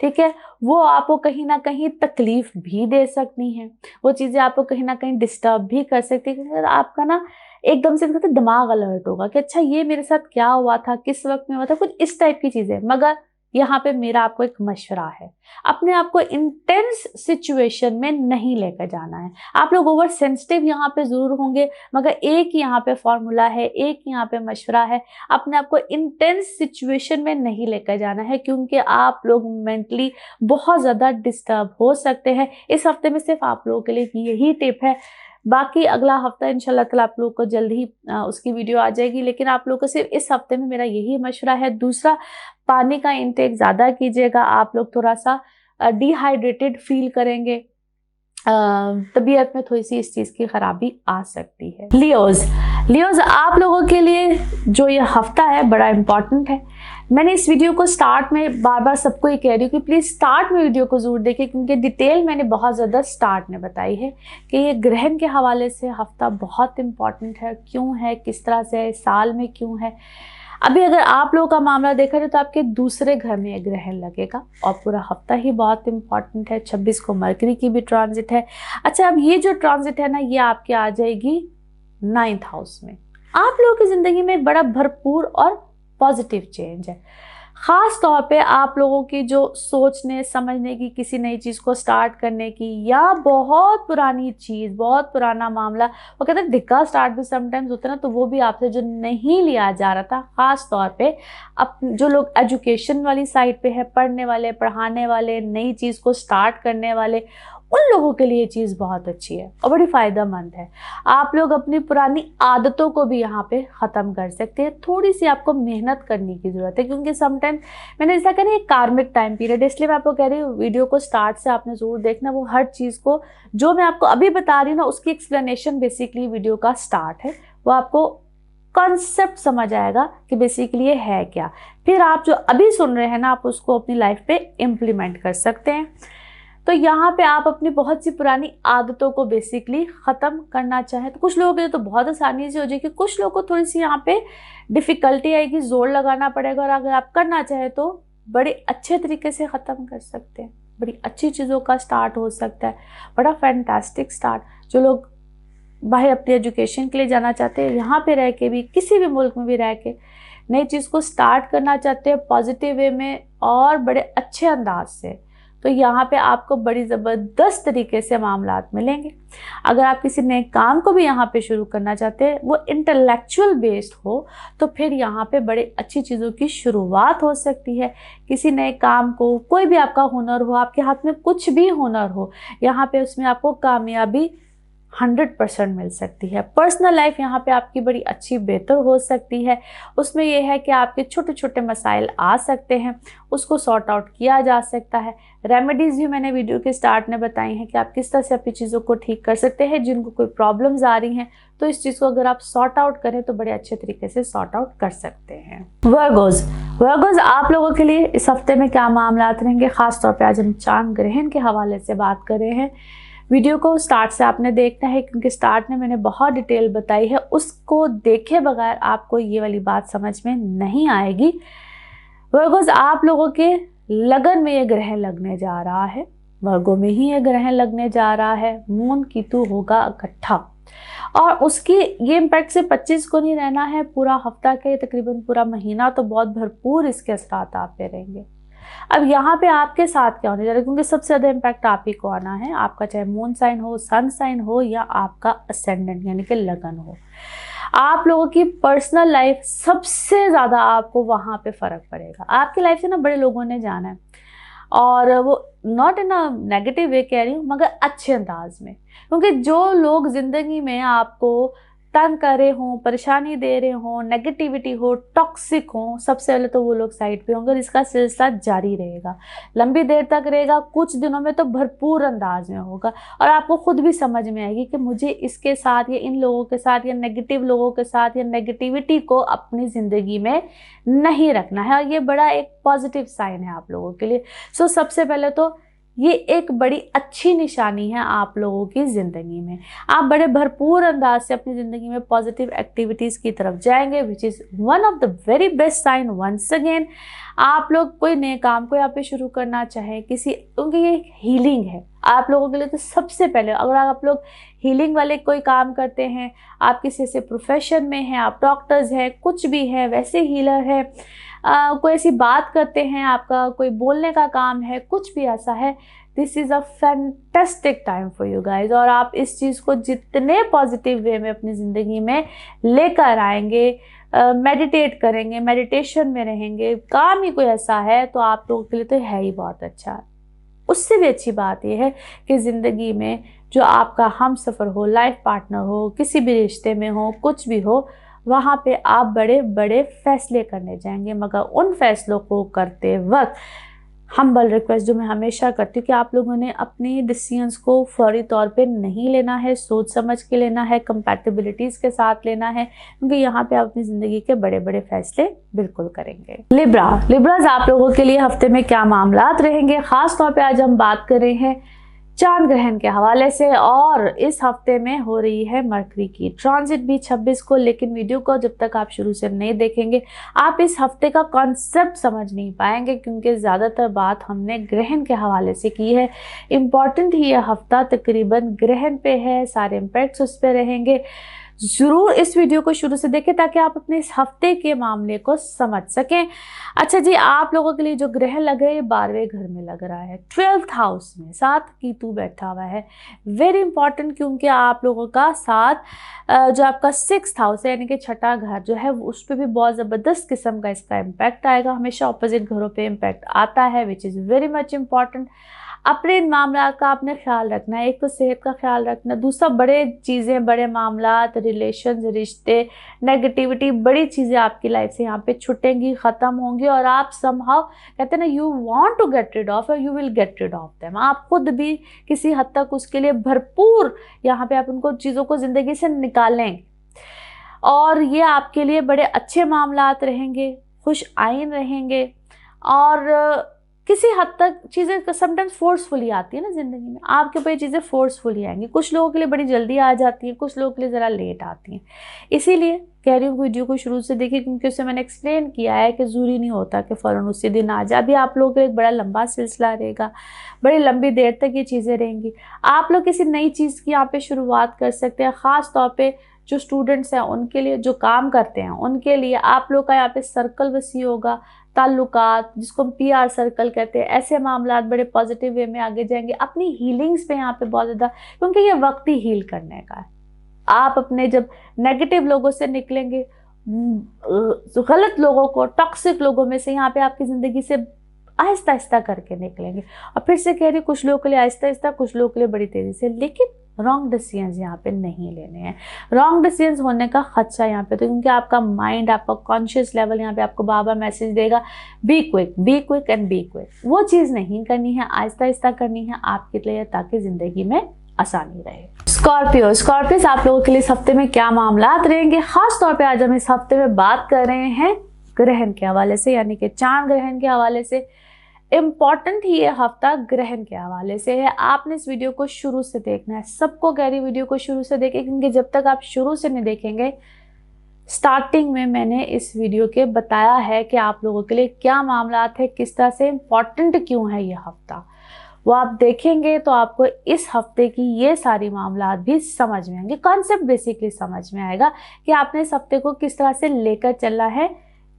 ठीक है। वो आपको कहीं ना कहीं तकलीफ भी दे सकती हैं, वो चीज़ें आपको कहीं ना कहीं डिस्टर्ब भी कर सकती है, क्योंकि आपका ना एकदम से दिमाग अलर्ट होगा कि अच्छा ये मेरे साथ क्या हुआ था, किस वक्त में हुआ था, कुछ इस टाइप की चीज़ें। मगर यहाँ पे मेरा आपको एक मशवरा है, अपने आप को इंटेंस सिचुएशन में नहीं लेकर जाना है। आप लोग ओवर सेंसिटिव यहाँ पे ज़रूर होंगे, मगर एक ही यहाँ पे फॉर्मूला है, एक यहाँ पे मशवरा है, अपने आप को इंटेंस सिचुएशन में नहीं लेकर जाना है, क्योंकि आप लोग मेंटली बहुत ज़्यादा डिस्टर्ब हो सकते हैं। इस हफ्ते में सिर्फ आप लोगों के लिए यही टिप है। बाकी अगला हफ्ता इंशाल्लाह ताला आप लोगों को जल्द ही उसकी वीडियो आ जाएगी, लेकिन आप लोगों को सिर्फ इस हफ्ते में मेरा यही मशवरा है। दूसरा, पानी का इंटेक ज़्यादा कीजिएगा। आप लोग थोड़ा सा डिहाइड्रेटेड फील करेंगे, तबीयत में थोड़ी सी इस चीज़ की खराबी आ सकती है। लियोज आप लोगों के लिए जो ये हफ्ता है बड़ा इम्पॉर्टेंट है। मैंने इस वीडियो को स्टार्ट में बार बार सबको ये कह रही हूँ कि प्लीज़ स्टार्ट में वीडियो को ज़रूर देखें, क्योंकि डिटेल मैंने बहुत ज़्यादा स्टार्ट में बताई है कि ये ग्रहण के हवाले से हफ्ता बहुत इम्पॉर्टेंट है। क्यों है, किस तरह से है, साल में क्यों है। अभी अगर आप लोगों का मामला देखा जाए तो आपके दूसरे घर में ग्रहण लगेगा, और पूरा हफ्ता ही बहुत इम्पॉर्टेंट है। 26 को मरकरी की भी ट्रांजिट है। अच्छा, अब ये जो ट्रांजिट है ना, ये आपके आ जाएगी 9th हाउस में। आप लोगों की ज़िंदगी में बड़ा भरपूर और पॉजिटिव चेंज है। ख़ास तौर पे आप लोगों की जो सोचने समझने की, किसी नई चीज़ को स्टार्ट करने की, या बहुत पुरानी चीज़, बहुत पुराना मामला, वो कहते हैं धिक्का स्टार्ट भी समटाइम्स होता है ना, तो वो भी आपसे जो नहीं लिया जा रहा था, ख़ास तौर पे जो लोग एजुकेशन वाली साइड पे है, पढ़ने वाले, पढ़ाने वाले, नई चीज़ को स्टार्ट करने वाले, उन लोगों के लिए ये चीज़ बहुत अच्छी है और बड़ी फ़ायदेमंद है। आप लोग अपनी पुरानी आदतों को भी यहाँ पे ख़त्म कर सकते हैं। थोड़ी सी आपको मेहनत करने की ज़रूरत है, क्योंकि समटाइम मैंने ऐसा कहा एक कार्मिक टाइम पीरियड है, इसलिए मैं आपको कह रही हूँ वीडियो को स्टार्ट से आपने ज़रूर देखना। वो हर चीज़ को जो मैं आपको अभी बता रही हूँ ना, उसकी एक्सप्लेनेशन बेसिकली वीडियो का स्टार्ट है। वो आपको कॉन्सेप्ट समझ आएगा कि बेसिकली ये है क्या। फिर आप जो अभी सुन रहे हैं ना, आप उसको अपनी लाइफ पे इम्प्लीमेंट कर सकते हैं। तो यहाँ पे आप अपनी बहुत सी पुरानी आदतों को बेसिकली ख़त्म करना चाहें तो कुछ लोगों के लिए तो बहुत आसानी से हो जाएगी, कुछ लोगों को थोड़ी सी यहाँ पे डिफ़िकल्टी आएगी, जोर लगाना पड़ेगा। और अगर आप करना चाहें तो बड़े अच्छे तरीके से ख़त्म कर सकते हैं, बड़ी अच्छी चीज़ों का स्टार्ट हो सकता है, बड़ा फैंटास्टिक स्टार्ट। जो लोग बाहर अपनी एजुकेशन के लिए जाना चाहते हैं, यहाँ पे रह के भी, किसी भी मुल्क में भी रह के नई चीज़ को स्टार्ट करना चाहते हैं पॉजिटिव वे में और बड़े अच्छे अंदाज से, तो यहाँ पे आपको बड़ी ज़बरदस्त तरीके से मामलात मिलेंगे। अगर आप किसी नए काम को भी यहाँ पे शुरू करना चाहते हैं, वो इंटेलेक्चुअल बेस्ड हो, तो फिर यहाँ पे बड़े अच्छी चीज़ों की शुरुआत हो सकती है। किसी नए काम को, कोई भी आपका हुनर हो, आपके हाथ में कुछ भी हुनर हो, यहाँ पे उसमें आपको कामयाबी 100% मिल सकती है। पर्सनल लाइफ यहाँ पे आपकी बड़ी अच्छी बेहतर हो सकती है। उसमें यह है कि आपके छोटे छोटे मसाइल आ सकते हैं, उसको सॉर्ट आउट किया जा सकता है। रेमेडीज़ भी मैंने वीडियो के स्टार्ट में बताई हैं कि आप किस तरह से अपनी चीज़ों को ठीक कर सकते हैं। जिनको कोई प्रॉब्लम्स आ रही हैं तो इस चीज़ को अगर आप सॉर्ट आउट करें तो बड़े अच्छे तरीके से सॉर्ट आउट कर सकते हैं। वर्गोज आप लोगों के लिए इस हफ्ते में क्या मामला रहेंगे, खासतौर पर आज हम चांद ग्रहण के हवाले से बात कर रहे हैं। वीडियो को स्टार्ट से आपने देखना है क्योंकि स्टार्ट में मैंने बहुत डिटेल बताई है, उसको देखे बगैर आपको ये वाली बात समझ में नहीं आएगी। वर्गोज आप लोगों के लगन में ये ग्रहण लगने जा रहा है, वर्गों में ही ये ग्रहण लगने जा रहा है। मून केतु होगा इकट्ठा और उसकी ये इम्पैक्ट से 25 को नहीं रहना है, पूरा हफ्ता के तकरीबन पूरा महीना तो बहुत भरपूर इसके असरात आप पे रहेंगे। अब यहाँ पे आपके साथ क्या होने जा रहा है, क्योंकि सबसे ज़्यादा इम्पैक्ट आप ही को आना है, आपका चाहे मून साइन हो, सन साइन हो या आपका असेंडेंट यानी कि लगन हो। आप लोगों की पर्सनल लाइफ सबसे ज़्यादा आपको वहाँ पे फ़र्क पड़ेगा। आपकी लाइफ से ना बड़े लोगों ने जाना है और वो not in a negative way कह रही हूँ, मगर अच्छे अंदाज में। क्योंकि जो लोग ज़िंदगी में आपको तंग कर रहे हों, परेशानी दे रहे हों, नेगेटिविटी हो, टॉक्सिक हो, सबसे पहले तो वो लोग साइड पे होंगे और इसका सिलसिला जारी रहेगा, लंबी देर तक रहेगा। कुछ दिनों में तो भरपूर अंदाज में होगा और आपको खुद भी समझ में आएगी कि मुझे इसके साथ या इन लोगों के साथ या नेगेटिव लोगों के साथ या नेगेटिविटी को अपनी ज़िंदगी में नहीं रखना है। और ये बड़ा एक पॉजिटिव साइन है आप लोगों के लिए। सो सबसे पहले तो ये एक बड़ी अच्छी निशानी है आप लोगों की ज़िंदगी में। आप बड़े भरपूर अंदाज से अपनी ज़िंदगी में पॉजिटिव एक्टिविटीज़ की तरफ जाएंगे, which is one of the very best sign. Once again आप लोग कोई नए काम को यहाँ पे शुरू करना चाहें किसी, क्योंकि ये हीलिंग है आप लोगों के लिए। तो सबसे पहले अगर आप लोग हीलिंग वाले कोई काम करते हैं, आप किसी ऐसे प्रोफेशन में हैं, आप डॉक्टर्स हैं, कुछ भी है, वैसे हीलर है, कोई ऐसी बात करते हैं, आपका कोई बोलने का काम है, कुछ भी ऐसा है, this is a fantastic time for you guys. और आप इस चीज़ को जितने पॉजिटिव वे में अपनी ज़िंदगी में लेकर आएंगे, मेडिटेट करेंगे, मेडिटेशन में रहेंगे, काम ही कोई ऐसा है तो आप लोगों के लिए तो है ही बहुत अच्छा। उससे भी अच्छी बात यह है कि ज़िंदगी में जो आपका हम सफ़र हो, लाइफ पार्टनर हो, किसी भी रिश्ते में हो, कुछ भी हो, वहाँ पे आप बड़े बड़े फैसले करने जाएंगे। मगर उन फैसलों को करते वक्त हम्बल रिक्वेस्ट जो मैं हमेशा करती हूँ कि आप लोगों ने अपनी डिसीजंस को फौरी तौर पे नहीं लेना है, सोच समझ के लेना है, कंपैटिबिलिटीज़ के साथ लेना है, क्योंकि यहाँ पे आप अपनी ज़िंदगी के बड़े बड़े फैसले बिल्कुल करेंगे। लिब्राज आप लोगों के लिए हफ्ते में क्या मामलात रहेंगे, ख़ास तौर पर आज हम बात कर रहे हैं चांद ग्रहण के हवाले से। और इस हफ्ते में हो रही है मरकरी की ट्रांजिट भी 26 को। लेकिन वीडियो को जब तक आप शुरू से नहीं देखेंगे आप इस हफ्ते का कॉन्सेप्ट समझ नहीं पाएंगे, क्योंकि ज़्यादातर बात हमने ग्रहण के हवाले से की है। इम्पॉर्टेंट ही यह हफ्ता तकरीबन ग्रहण पे है, सारे इम्पैक्ट्स उस पर रहेंगे। ज़रूर इस वीडियो को शुरू से देखें ताकि आप अपने इस हफ्ते के मामले को समझ सकें। अच्छा जी, आप लोगों के लिए जो ग्रहण लग रहा है ये 12वें घर में लग रहा है, 12th हाउस में, साथ केतु बैठा हुआ है। वेरी इंपॉर्टेंट, क्योंकि आप लोगों का साथ जो आपका 6th हाउस है यानी कि छठा घर जो है उस पर भी बहुत ज़बरदस्त किस्म का इसका इम्पैक्ट आएगा। हमेशा अपोजिट घरों पर इम्पैक्ट आता है, which is very much important. अपने इन मामला का आपने ख्याल रखना है। एक तो सेहत का ख्याल रखना, दूसरा बड़े चीज़ें, बड़े मामलात, रिलेशंस, रिश्ते, नेगेटिविटी, बड़ी चीज़ें आपकी लाइफ से यहाँ पे छुटेंगी, ख़त्म होंगी और आप समहाउ कहते हैं ना, you want to get rid of और you will get rid of them. आप खुद भी किसी हद तक उसके लिए भरपूर यहाँ पे आप उनको चीज़ों को ज़िंदगी से निकालेंगे और ये आपके लिए बड़े अच्छे मामलात रहेंगे, खुश आइन रहेंगे। और किसी हद तक चीज़ें समटाइम्स फोर्सफुली आती है ना ज़िंदगी में, आपके ऊपर ये चीज़ें फोर्सफुली आएंगी। कुछ लोगों के लिए बड़ी जल्दी आ जाती हैं, कुछ लोगों के लिए ज़रा लेट आती हैं। इसीलिए कह रही हूँ वीडियो को शुरू से देखिए, क्योंकि उससे मैंने एक्सप्लेन किया है कि ज़रूरी नहीं होता कि फ़ौरन उसी दिन आ जाए। अभी आप लोगों के लिए एक बड़ा लंबा सिलसिला रहेगा, बड़ी लंबी देर तक ये चीज़ें रहेंगी। आप लोग किसी नई चीज़ की यहाँ पर शुरुआत कर सकते हैं। ख़ास तौर पर जो स्टूडेंट्स हैं उनके लिए, जो काम करते हैं उनके लिए, आप लोग का यहाँ पे सर्कल वसी होगा, ताल्लुकात जिसको हम PR सर्कल कहते हैं, ऐसे मामलात बड़े पॉजिटिव वे में आगे जाएंगे। अपनी हीलिंग्स पे यहाँ पे बहुत ज़्यादा, क्योंकि ये वक्त ही हील करने का है। आप अपने जब नेगेटिव लोगों से निकलेंगे, गलत लोगों को, टॉक्सिक लोगों में से यहाँ पे आपकी ज़िंदगी से आहिस्ता आहिस्ता करके निकलेंगे। और फिर से कह रही, कुछ लोगों के लिए आहिस्ता आहिस्ता, कुछ लोगों के लिए बड़ी तेज़ी से, लेकिन रॉन्ग डिसीजंस यहाँ पे नहीं लेने हैं। रॉन्ग डिसीजंस होने का खदशा यहाँ पे तो क्योंकि आपका माइंड, आपका कॉन्शियस लेवल यहाँ पे आपको बार बार मैसेज देगा be quick and be quick. वो चीज़ नहीं करनी है, आहिस्ता आहिस्ता करनी है आपके लिए, ताकि ज़िंदगी में आसानी रहे। स्कॉर्पियोस आप लोगों के लिए इस हफ्ते में क्या मामलात रहेंगे? खास तौर पे आज हम इस हफ्ते में बात कर रहे हैं ग्रहण के हवाले से, यानी कि चांद ग्रहण के हवाले से। इम्पॉर्टेंट ही ये हफ्ता ग्रहण के हवाले से है। आपने इस वीडियो को शुरू से देखना है, सबको कह रही वीडियो को शुरू से देखें, क्योंकि जब तक आप शुरू से नहीं देखेंगे, स्टार्टिंग में मैंने इस वीडियो के बताया है कि आप लोगों के लिए क्या मामलात है, किस तरह से इम्पॉर्टेंट क्यों है ये हफ्ता, वो आप देखेंगे तो आपको इस हफ्ते की ये सारी मामलात भी समझ में आएंगे। कॉन्सेप्ट बेसिकली समझ में आएगा कि आपने इस हफ्ते को किस तरह से लेकर चलना है,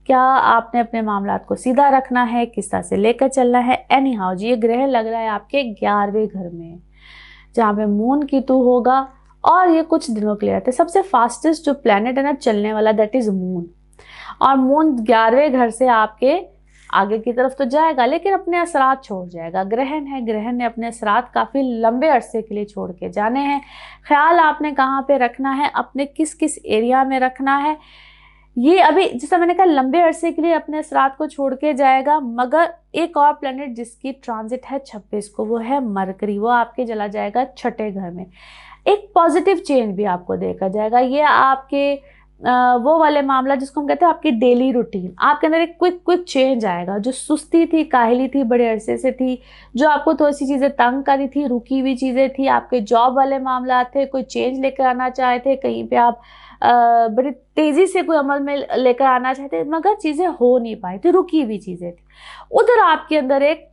क्या आपने अपने मामलात को सीधा रखना है, किस तरह से लेकर चलना है। एनी हाउ जी, ये ग्रहण लग रहा है आपके 11वें घर में, जहाँ पे मून केतु होगा, और ये कुछ दिनों के लिए रहते हैं। सबसे फास्टेस्ट जो प्लैनेट है ना चलने वाला, दैट इज मून, और मून 11वें घर से आपके आगे की तरफ तो जाएगा, लेकिन अपने असरात छोड़ जाएगा। ग्रहण है, ग्रहण ने अपने असरात काफ़ी लंबे अरसे के लिए छोड़ के जाने हैं। ख्याल आपने कहाँ पे रखना है, अपने किस किस एरिया में रखना है, ये अभी जैसा मैंने कहा लंबे अरसे के लिए अपने असरात को छोड़ के जाएगा। मगर एक और प्लैनेट जिसकी ट्रांजिट है 26 को, वो है मरकरी, वो आपके चला जाएगा 6ठे घर में। एक पॉजिटिव चेंज भी आपको देखा जाएगा। ये आपके वो वाले मामला जिसको हम कहते हैं आपकी डेली रूटीन, आपके अंदर एक क्विक चेंज आएगा। जो सुस्ती थी, काहली थी, बड़े अरसे से थी, जो आपको थोड़ी सी चीज़ें तंग करी थी, रुकी हुई चीज़ें थी, आपके जॉब वाले मामला थे, कोई चेंज लेकर आना चाहे थे, कहीं पे आप बड़ी तेज़ी से कोई अमल में लेकर आना चाहते, मगर चीज़ें हो नहीं पाई थी, रुकी हुई चीज़ें थी, उधर आपके अंदर एक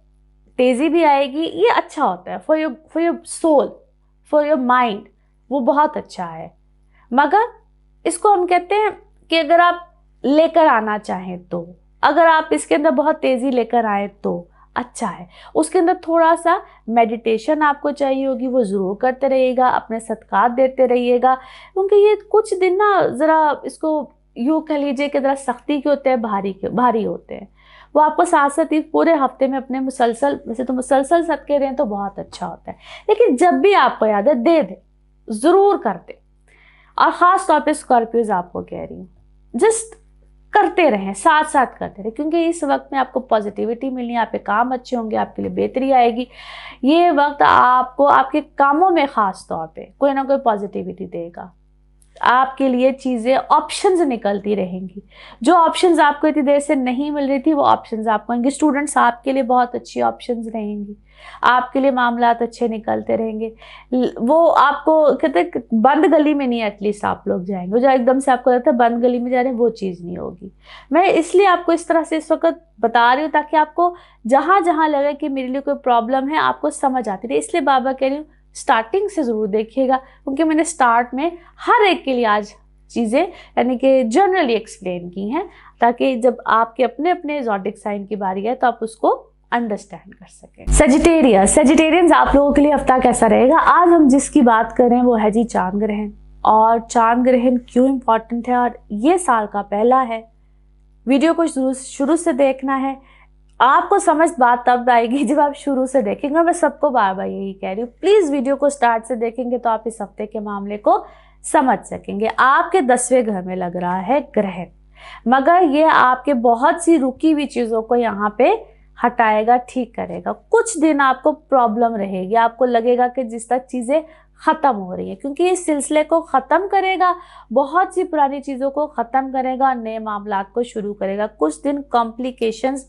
तेज़ी भी आएगी। ये अच्छा होता है for your soul, for your mind, वो बहुत अच्छा है। मगर इसको हम कहते हैं कि अगर आप लेकर आना चाहें तो, अगर आप इसके अंदर बहुत तेज़ी लेकर आए तो अच्छा है। उसके अंदर थोड़ा सा मेडिटेशन आपको चाहिए होगी, वो ज़रूर करते रहिएगा, अपने सदकात देते रहिएगा, क्योंकि ये कुछ दिन ना ज़रा इसको यूँ कह लीजिए कि ज़रा सख्ती के होते हैं, भारी होते हैं। वो आपको साथ साथ ही पूरे हफ्ते में अपने मुसलसल, वैसे तो मुसलसल सदके रहें तो बहुत अच्छा होता है, लेकिन जब भी आपको याद है दे दे, ज़रूर कर दे। और ख़ास तौर पे स्कॉर्पियोज आपको कह रही हूँ, जस्ट करते रहें, साथ साथ करते रहें, क्योंकि इस वक्त में आपको पॉजिटिविटी मिलनी है, आपके काम अच्छे होंगे, आपके लिए बेहतरी आएगी। ये वक्त आपको आपके कामों में ख़ास तौर पे कोई ना कोई पॉजिटिविटी देगा। आपके लिए चीज़ें, ऑप्शंस निकलती रहेंगी। जो ऑप्शंस आपको इतनी देर से नहीं मिल रही थी, वो ऑप्शंस आपको आएंगे। स्टूडेंट्स, आपके लिए बहुत अच्छी ऑप्शंस रहेंगी, आपके लिए मामलात अच्छे निकलते रहेंगे। वो आपको कहते हैं बंद गली में नहीं एटलीस्ट आप लोग जाएंगे, जो एकदम से आपको लगता है बंद गली में जा रहे हैं, वो चीज़ नहीं होगी। मैं इसलिए आपको इस तरह से इस वक्त बता रही हूँ ताकि आपको जहाँ जहाँ लगे कि मेरे लिए कोई प्रॉब्लम है, आपको समझ आती रहे। इसलिए बाबा कह रही हूँ स्टार्टिंग से ज़रूर देखिएगा, क्योंकि मैंने स्टार्ट में हर एक के लिए आज चीज़ें यानी कि जनरली एक्सप्लेन की हैं, ताकि जब आपके अपने अपने ज़ोडिक साइन की बारी है तो आप उसको अंडरस्टैंड कर सकें। सेजिटेरियंस आप लोगों के लिए हफ्ता कैसा रहेगा? आज हम जिसकी बात कर रहे हैं वो है जी चांद ग्रहण। और चांद ग्रहण क्यों इम्पॉर्टेंट है और ये साल का पहला है, वीडियो को शुरू से देखना है। आपको समझ बात तब आएगी जब आप शुरू से देखेंगे। मैं सबको बार बार यही कह रही हूँ, प्लीज़ वीडियो को स्टार्ट से देखेंगे तो आप इस हफ्ते के मामले को समझ सकेंगे। आपके 10वें घर में लग रहा है ग्रहण, मगर ये आपके बहुत सी रुकी हुई चीज़ों को यहाँ पे हटाएगा, ठीक करेगा। कुछ दिन आपको प्रॉब्लम रहेगी, आपको लगेगा कि जिस तक चीज़ें ख़त्म हो रही है, क्योंकि इस सिलसिले को ख़त्म करेगा, बहुत सी पुरानी चीज़ों को ख़त्म करेगा, नए मामलात को शुरू करेगा। कुछ दिन कॉम्प्लिकेशंस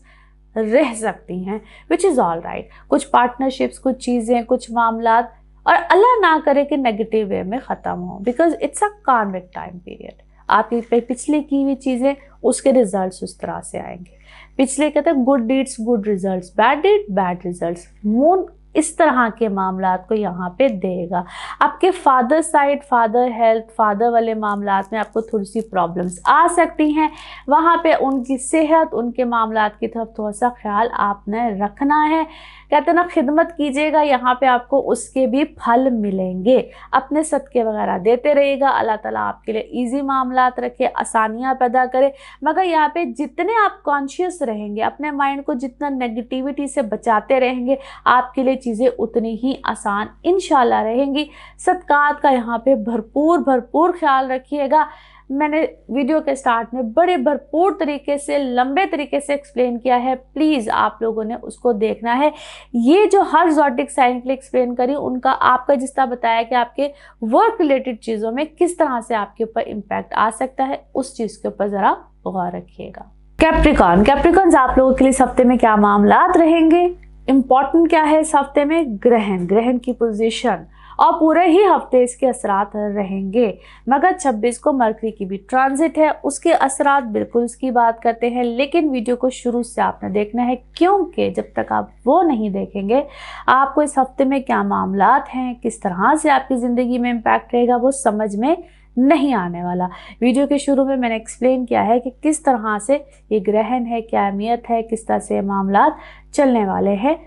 रह सकती हैं, विच इज़ ऑल राइट। कुछ पार्टनरशिप्स, कुछ चीज़ें, कुछ मामलात, और अल्लाह ना करे कि नेगेटिव वे में ख़त्म हो, बिकॉज इट्स अ कार्मिक टाइम पीरियड। आपकी पिछले की हुई चीज़ें, उसके रिजल्ट्स उस तरह से आएंगे। पिछले कहते हैं good deeds good results, bad deed bad results. Moon इस तरह के मामलात को यहाँ पे देगा। आपके father side, father health, father वाले मामलात में आपको थोड़ी सी प्रॉब्लम्स आ सकती हैं। वहाँ पे उनकी सेहत, उनके मामलात की तरफ थोड़ा सा ख्याल आपने रखना है। कहते हैं ना, खिदमत कीजिएगा, यहाँ पे आपको उसके भी फल मिलेंगे। अपने सदके वगैरह देते रहिएगा। अल्लाह ताला आपके लिए ईजी मामलात रखे, आसानियाँ पैदा करे। मगर यहाँ पे जितने आप कॉन्शियस रहेंगे, अपने माइंड को जितना नेगेटिविटी से बचाते रहेंगे, आपके लिए चीज़ें उतनी ही आसान इंशाल्लाह रहेंगी। सदकात का यहाँ पे भरपूर ख्याल रखिएगा। मैंने वीडियो के स्टार्ट में बड़े भरपूर तरीके से, लंबे तरीके से एक्सप्लेन किया है, प्लीज़ आप लोगों ने उसको देखना है। ये जो हर ज़ोडिक साइन के लिए एक्सप्लेन करी, उनका आपका जिस तरह बताया कि आपके वर्क रिलेटेड चीज़ों में किस तरह से आपके ऊपर इम्पैक्ट आ सकता है, उस चीज़ के ऊपर ज़रा गौर रखिएगा। कैप्रिकॉर्न्स आप लोगों के लिए इस हफ्ते में क्या मामलात रहेंगे, इम्पॉर्टेंट क्या है इस हफ्ते में, ग्रहण की पोजीशन और पूरे ही हफ्ते इसके असरात रहेंगे। मगर 26 को मरकरी की भी ट्रांजिट है, उसके असरात बिल्कुल इसकी बात करते हैं, लेकिन वीडियो को शुरू से आपने देखना है, क्योंकि जब तक आप वो नहीं देखेंगे आपको इस हफ्ते में क्या मामलात हैं, किस तरह से आपकी ज़िंदगी में इम्पैक्ट रहेगा, वो समझ में नहीं आने वाला। वीडियो के शुरू में मैंने एक्सप्लेन किया है कि किस तरह से ये ग्रहण है, क्या अहमियत है, किस तरह से मामलात चलने वाले हैं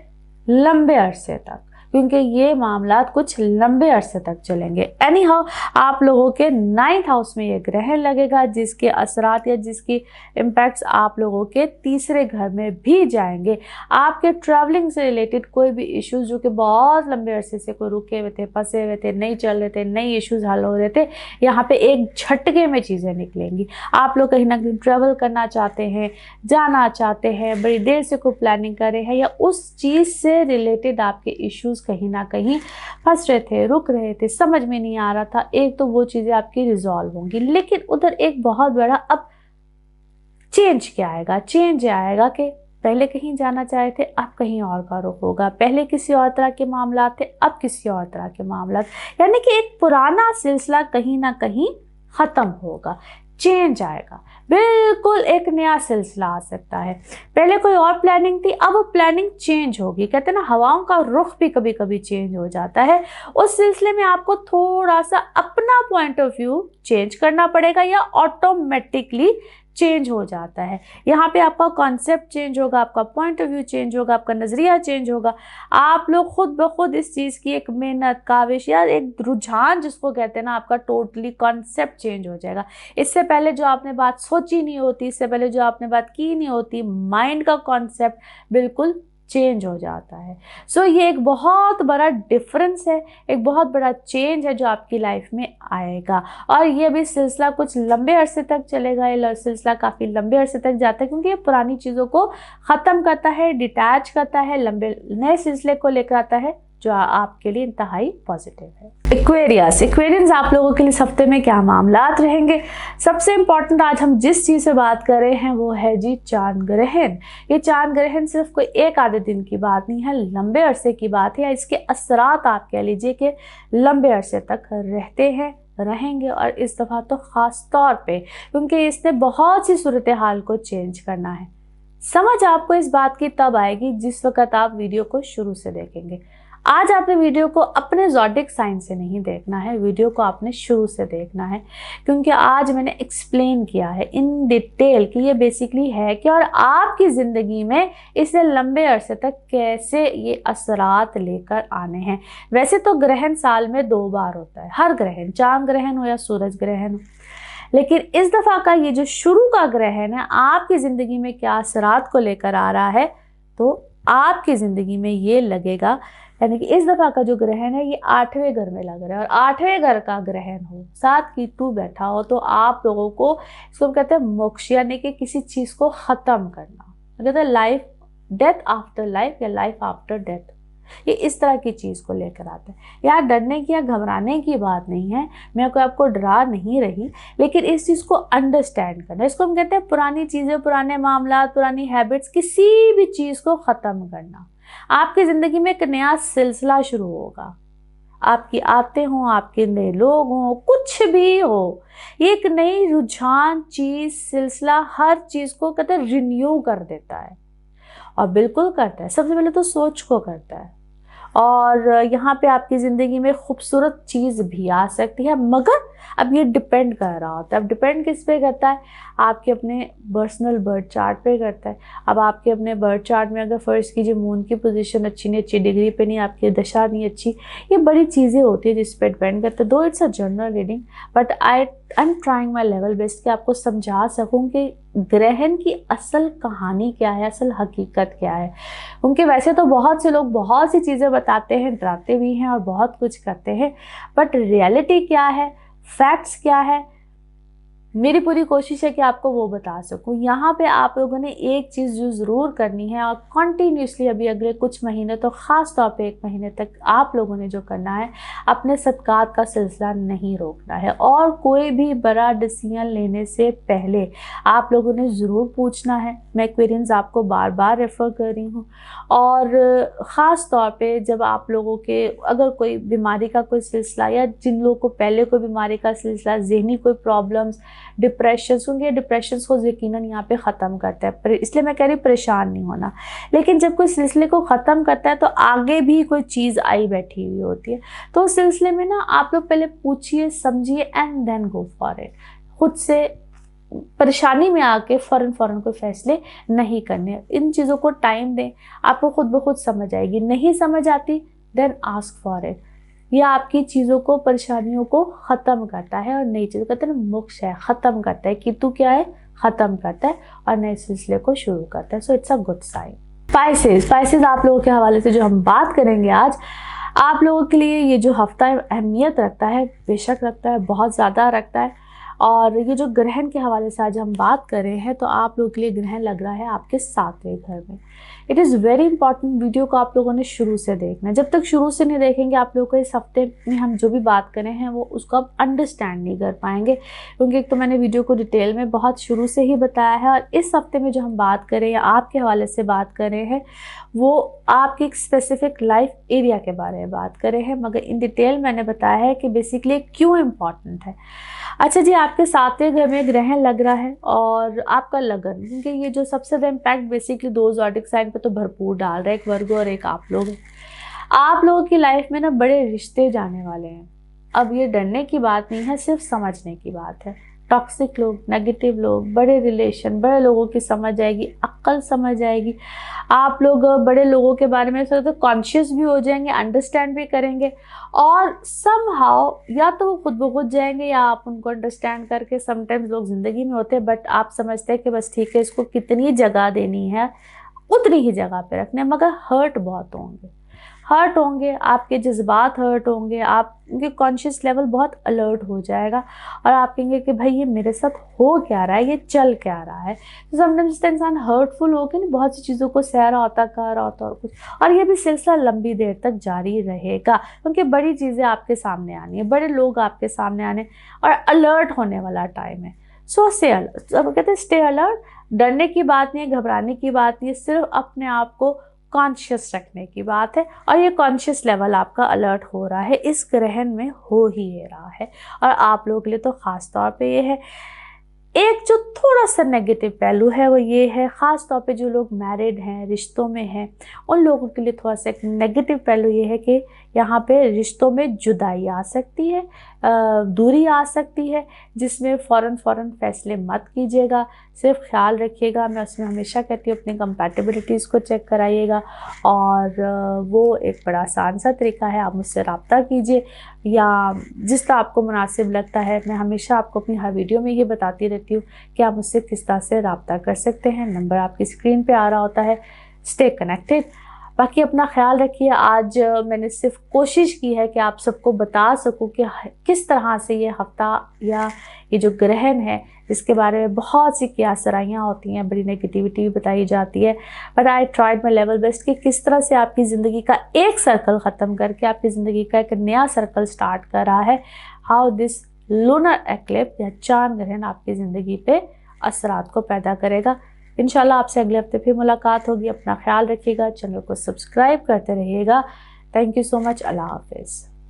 लंबे अरसे तक, क्योंकि ये मामलात कुछ लंबे अरसे तक चलेंगे। एनी हाउ, आप लोगों के 9th हाउस में ये ग्रहण लगेगा, जिसके असरात या जिसकी इम्पैक्ट्स आप लोगों के तीसरे घर में भी जाएंगे। आपके ट्रैवलिंग से रिलेटेड कोई भी इश्यूज जो कि बहुत लंबे अरसे से कोई रुके हुए थे, फंसे हुए थे, नहीं चल रहे थे, नई इश्यूज हल हो रहे थे, यहाँ पे एक झटके में चीज़ें निकलेंगी। आप लोग कहीं ना कहीं ट्रैवल करना चाहते हैं, जाना चाहते हैं, बड़ी देर से कोई प्लानिंग कर रहे हैं, या उस चीज़ से रिलेटेड आपके इश्यूज कहीं ना कहीं फंस रहे थे, रुक रहे थे, समझ में नहीं आ रहा था, एक तो वो चीज़ें आपकी रिजॉल्व होंगी। लेकिन उधर एक बहुत बड़ा अब चेंज आएगा कि पहले कहीं जाना चाहे थे, अब कहीं और का रुख होगा, पहले किसी और तरह के मामलात थे, अब किसी और तरह के मामलात, यानी कि एक पुराना सिलसिला कहीं ना कहीं ख़त्म होगा, चेंज आएगा, बिल्कुल एक नया सिलसिला आ सकता है। पहले कोई और प्लानिंग थी, अब वो प्लानिंग चेंज होगी। कहते हैं ना, हवाओं का रुख भी कभी कभी चेंज हो जाता है। उस सिलसिले में आपको थोड़ा सा अपना पॉइंट ऑफ व्यू चेंज करना पड़ेगा, या ऑटोमेटिकली चेंज हो जाता है। यहाँ पे आपका कॉन्सेप्ट चेंज होगा, आपका पॉइंट ऑफ व्यू चेंज होगा, आपका नज़रिया चेंज होगा। आप लोग खुद ब खुद इस चीज़ की एक मेहनत, काविश या एक रुझान जिसको कहते हैं ना, आपका टोटली कॉन्सेप्ट चेंज हो जाएगा। इससे पहले जो आपने बात सोची नहीं होती, इससे पहले जो आपने बात की नहीं होती, माइंड का कॉन्सेप्ट बिल्कुल चेंज हो जाता है। सो ये एक बहुत बड़ा डिफरेंस है, एक बहुत बड़ा चेंज है जो आपकी लाइफ में आएगा। और ये भी सिलसिला कुछ लंबे अरसे तक चलेगा, ये सिलसिला काफ़ी लंबे अरसे तक जाता है, क्योंकि ये पुरानी चीज़ों को ख़त्म करता है, डिटैच करता है, लंबे नए सिलसिले को लेकर आता है, जो आपके लिए इंतहाई पॉजिटिव है। एक्वेरियंस आप लोगों के लिए इस हफ्ते में क्या मामलात रहेंगे। सबसे इम्पॉर्टेंट आज हम जिस चीज़ से बात कर रहे हैं वो है जी चांद ग्रहण। ये चांद ग्रहण सिर्फ कोई एक आधे दिन की बात नहीं है, लंबे अरसे की बात है। इसके असरात आप कह लीजिए कि लंबे अरसे तक रहते हैं, रहेंगे, और इस दफ़ा तो ख़ास तौर पे क्योंकि इसने बहुत सी सूरत हाल को चेंज करना है। समझ आपको इस बात की तब आएगी जिस वक़्त आप वीडियो को शुरू से देखेंगे। आज आपने वीडियो को अपने ज़ोडिक साइन से नहीं देखना है, वीडियो को आपने शुरू से देखना है, क्योंकि आज मैंने एक्सप्लेन किया है इन डिटेल कि ये बेसिकली है कि और आपकी ज़िंदगी में इसे लंबे अरसे तक कैसे ये असरात लेकर आने हैं। वैसे तो ग्रहण साल में 2 बार होता है, हर ग्रहण, चांद ग्रहण हो या सूरज ग्रहण हो, लेकिन इस दफ़ा का ये जो शुरू का ग्रहण है आपकी ज़िंदगी में क्या असरात को लेकर आ रहा है, तो आपकी ज़िंदगी में ये लगेगा, यानी कि इस दफ़ा का जो ग्रहण है ये 8वें घर में लग रहा है, और 8वें घर का ग्रहण हो, साथ कीटू बैठा हो, तो आप लोगों को इसको कहते हैं मोक्ष, यानी कि किसी चीज़ को ख़त्म करना, कहते हैं लाइफ, डेथ आफ्टर लाइफ या लाइफ आफ्टर डेथ। ये इस तरह की चीज़ को लेकर आता है। यहाँ डरने की या घबराने की बात नहीं है, मैं कोई आपको डरा नहीं रही, लेकिन इस चीज़ को अंडरस्टैंड करना, इसको हम कहते हैं पुरानी चीज़ें, पुराने मामला, पुरानी हैबिट्स, किसी भी चीज़ को ख़त्म करना। आपकी ज़िंदगी में एक नया सिलसिला शुरू होगा, आपकी आते हों, आपके नए लोग हों, कुछ भी हो, ये एक नई रुझान, चीज़, सिलसिला, हर चीज़ को कहते हैं रिन्यू कर देता है, और बिल्कुल करता है। सबसे पहले तो सोच को करता है, और यहाँ पे आपकी ज़िंदगी में खूबसूरत चीज़ भी आ सकती है, मगर अब ये डिपेंड कर रहा होता है। अब डिपेंड किस पे करता है, आपके अपने पर्सनल बर्थ चार्ट पे करता है। अब आपके अपने बर्थ चार्ट में अगर फर्स्ट कीजिए मून की पोजीशन अच्छी नहीं, अच्छी डिग्री पे नहीं, आपकी दशा नहीं अच्छी, ये बड़ी चीज़ें होती है जिस पे डिपेंड करता है। दो it's a general reading, but I am trying my level best कि आपको समझा सकूँ कि ग्रहण की असल कहानी क्या है, असल हकीकत क्या है। उनके वैसे तो बहुत से लोग बहुत सी चीज़ें बताते हैं, डराते भी हैं और बहुत कुछ करते हैं, बट रियलिटी क्या है, फैक्ट्स क्या है, मेरी पूरी कोशिश है कि आपको वो बता सकूं। यहाँ पे आप लोगों ने एक चीज़ जो ज़रूर करनी है और कंटिन्यूसली अभी अगले कुछ महीने तो ख़ास तौर पे 1 महीने तक आप लोगों ने जो करना है, अपने सदक़ात का सिलसिला नहीं रोकना है। और कोई भी बड़ा डिसीजन लेने से पहले आप लोगों ने ज़रूर पूछना है। मैं एक्वेरियंस आपको बार बार रेफ़र कर रही हूँ। और ख़ास तौर पे जब आप लोगों के अगर कोई बीमारी का कोई सिलसिला, या जिन लोगों को पहले कोई बीमारी का सिलसिला, ज़हनी कोई प्रॉब्लम्स, डिप्रेशन, क्योंकि डिप्रेशन को यकीनन यहाँ पे ख़त्म करता है, इसलिए मैं कह रही परेशान नहीं होना। लेकिन जब कोई सिलसिले को ख़त्म करता है तो आगे भी कोई चीज़ आई बैठी हुई होती है। तो उस सिलसिले में ना आप लोग पहले पूछिए, समझिए and then go for it. खुद से परेशानी में आके फ़ौरन कोई फैसले नहीं करने। इन चीज़ों को टाइम दें, आपको खुद ब खुद समझ आएगी। नहीं समझ आती देन आस्क फॉर इट। यह आपकी चीज़ों को, परेशानियों को ख़त्म करता है और नई चीज़ों कहते हैं मोक्ष है, ख़त्म करता है। कि तू क्या है, ख़त्म करता है और नए सिलसिले को शुरू करता है। So it's a good sign. Spices आप लोगों के हवाले से जो हम बात करेंगे आज, आप लोगों के लिए ये जो हफ्ता अहमियत रखता है, बेशक रखता है, बहुत ज़्यादा रखता है। और ये जो ग्रहण के हवाले से आज हम बात कर रहे हैं, तो आप लोगों के लिए ग्रहण लग रहा है आपके 7वें घर में। It is very important. Video को आप लोगों ने शुरू से देखना है। जब तक शुरू से नहीं देखेंगे, आप लोगों को इस हफ्ते में हम जो भी बात करें हैं वो उसको आप अंडरस्टैंड नहीं कर पाएंगे, क्योंकि एक तो मैंने वीडियो को डिटेल में बहुत शुरू से ही बताया है, और इस हफ्ते में जो हम बात करें या आपके हवाले से बात कर रहे हैं वो आपके एक स्पेसिफिक लाइफ एरिया के बारे में बात कर रहे हैं, मगर इन डिटेल मैंने बताया है कि बेसिकली क्यों इम्पॉर्टेंट है। अच्छा जी, आपके 7वें घर में ग्रहण लग रहा है और आपका लगन, क्योंकि ये जो सबसे ज़्यादा इम्पैक्ट बेसिकली 2 ज़ोडिक साइन पे तो भरपूर डाल रहा है, एक वर्गो और एक आप लोग। आप लोगों की लाइफ में ना बड़े रिश्ते जाने वाले हैं। अब ये डरने की बात नहीं है, सिर्फ समझने की बात है। टॉक्सिक लोग, नेगेटिव लोग, बड़े रिलेशन, बड़े लोगों की समझ आएगी, अक्ल समझ आएगी। आप लोग बड़े लोगों के बारे में कॉन्शियस भी हो जाएंगे, अंडरस्टैंड भी करेंगे, और समहाउ या तो वो खुद ब खुद जाएंगे या आप उनको अंडरस्टैंड करके। समटाइम्स लोग ज़िंदगी में होते हैं बट आप समझते हैं कि बस ठीक है, इसको कितनी जगह देनी है उतनी ही जगह पे रखने, मगर हर्ट बहुत होंगे, आपके जज्बात हर्ट होंगे, आपके कॉन्शियस लेवल बहुत अलर्ट हो जाएगा और आप कहेंगे कि भाई ये मेरे साथ हो क्या रहा है, ये चल क्या रहा है। तो समटाइम्स इंसान हर्टफुल होकर नहीं बहुत सी चीज़ों को सह रहा होता, कर रहा होता और कुछ, और ये भी सिलसिला लंबी देर तक जारी रहेगा, क्योंकि बड़ी चीज़ें आपके सामने आनी है, बड़े लोग आपके सामने आने और अलर्ट होने वाला टाइम है। So stay alert. अब कहते हैं स्टे अलर्ट। डरने की बात नहीं है, घबराने की बात नहीं है, सिर्फ अपने आप को कॉन्शियस रखने की बात है। और ये कॉन्शियस लेवल आपका अलर्ट हो रहा है, इस ग्रहण में हो ही रहा है। और आप लोगों के लिए तो ख़ास तौर पे ये है, एक जो थोड़ा सा नेगेटिव पहलू है वो ये है, ख़ास तौर पे जो लोग मैरिड हैं, रिश्तों में हैं, उन लोगों के लिए थोड़ा सा एक नेगेटिव पहलू ये है कि यहाँ पे रिश्तों में जुदाई आ सकती है, दूरी आ सकती है, जिसमें फ़ौरन फैसले मत कीजिएगा। सिर्फ ख्याल रखिएगा। मैं उसमें हमेशा कहती हूँ अपनी कंपैटिबिलिटीज़ को चेक कराइएगा, और वो एक बड़ा आसान सा तरीका है, आप मुझसे रब्ता कीजिए या जिस तरह आपको मुनासिब लगता है। मैं हमेशा आपको अपनी हर वीडियो में ये बताती रहती हूँ कि आप मुझसे किस तरह से रब्ता कर सकते हैं। नंबर आपकी स्क्रीन पे आ रहा होता है। Stay connected. बाकी अपना ख्याल रखिए। आज मैंने सिर्फ कोशिश की है कि आप सबको बता सकूं कि किस तरह से ये हफ्ता या ये जो ग्रहण है इसके बारे में बहुत सी कियासराइयाँ होती हैं, बड़ी नेगेटिविटी भी बताई जाती है, but I tried my level best कि किस तरह से आपकी ज़िंदगी का एक सर्कल ख़त्म करके आपकी ज़िंदगी का एक नया सर्कल स्टार्ट कर रहा है। हाउ दिस लूनर एक्लिप्स या चांद ग्रहण आपकी ज़िंदगी पे असरात को पैदा करेगा। इंशाल्लाह आपसे अगले हफ्ते फिर मुलाकात होगी। अपना ख्याल रखिएगा, चैनल को सब्सक्राइब करते रहिएगा। Thank you so much. अल्लाह हाफिज़।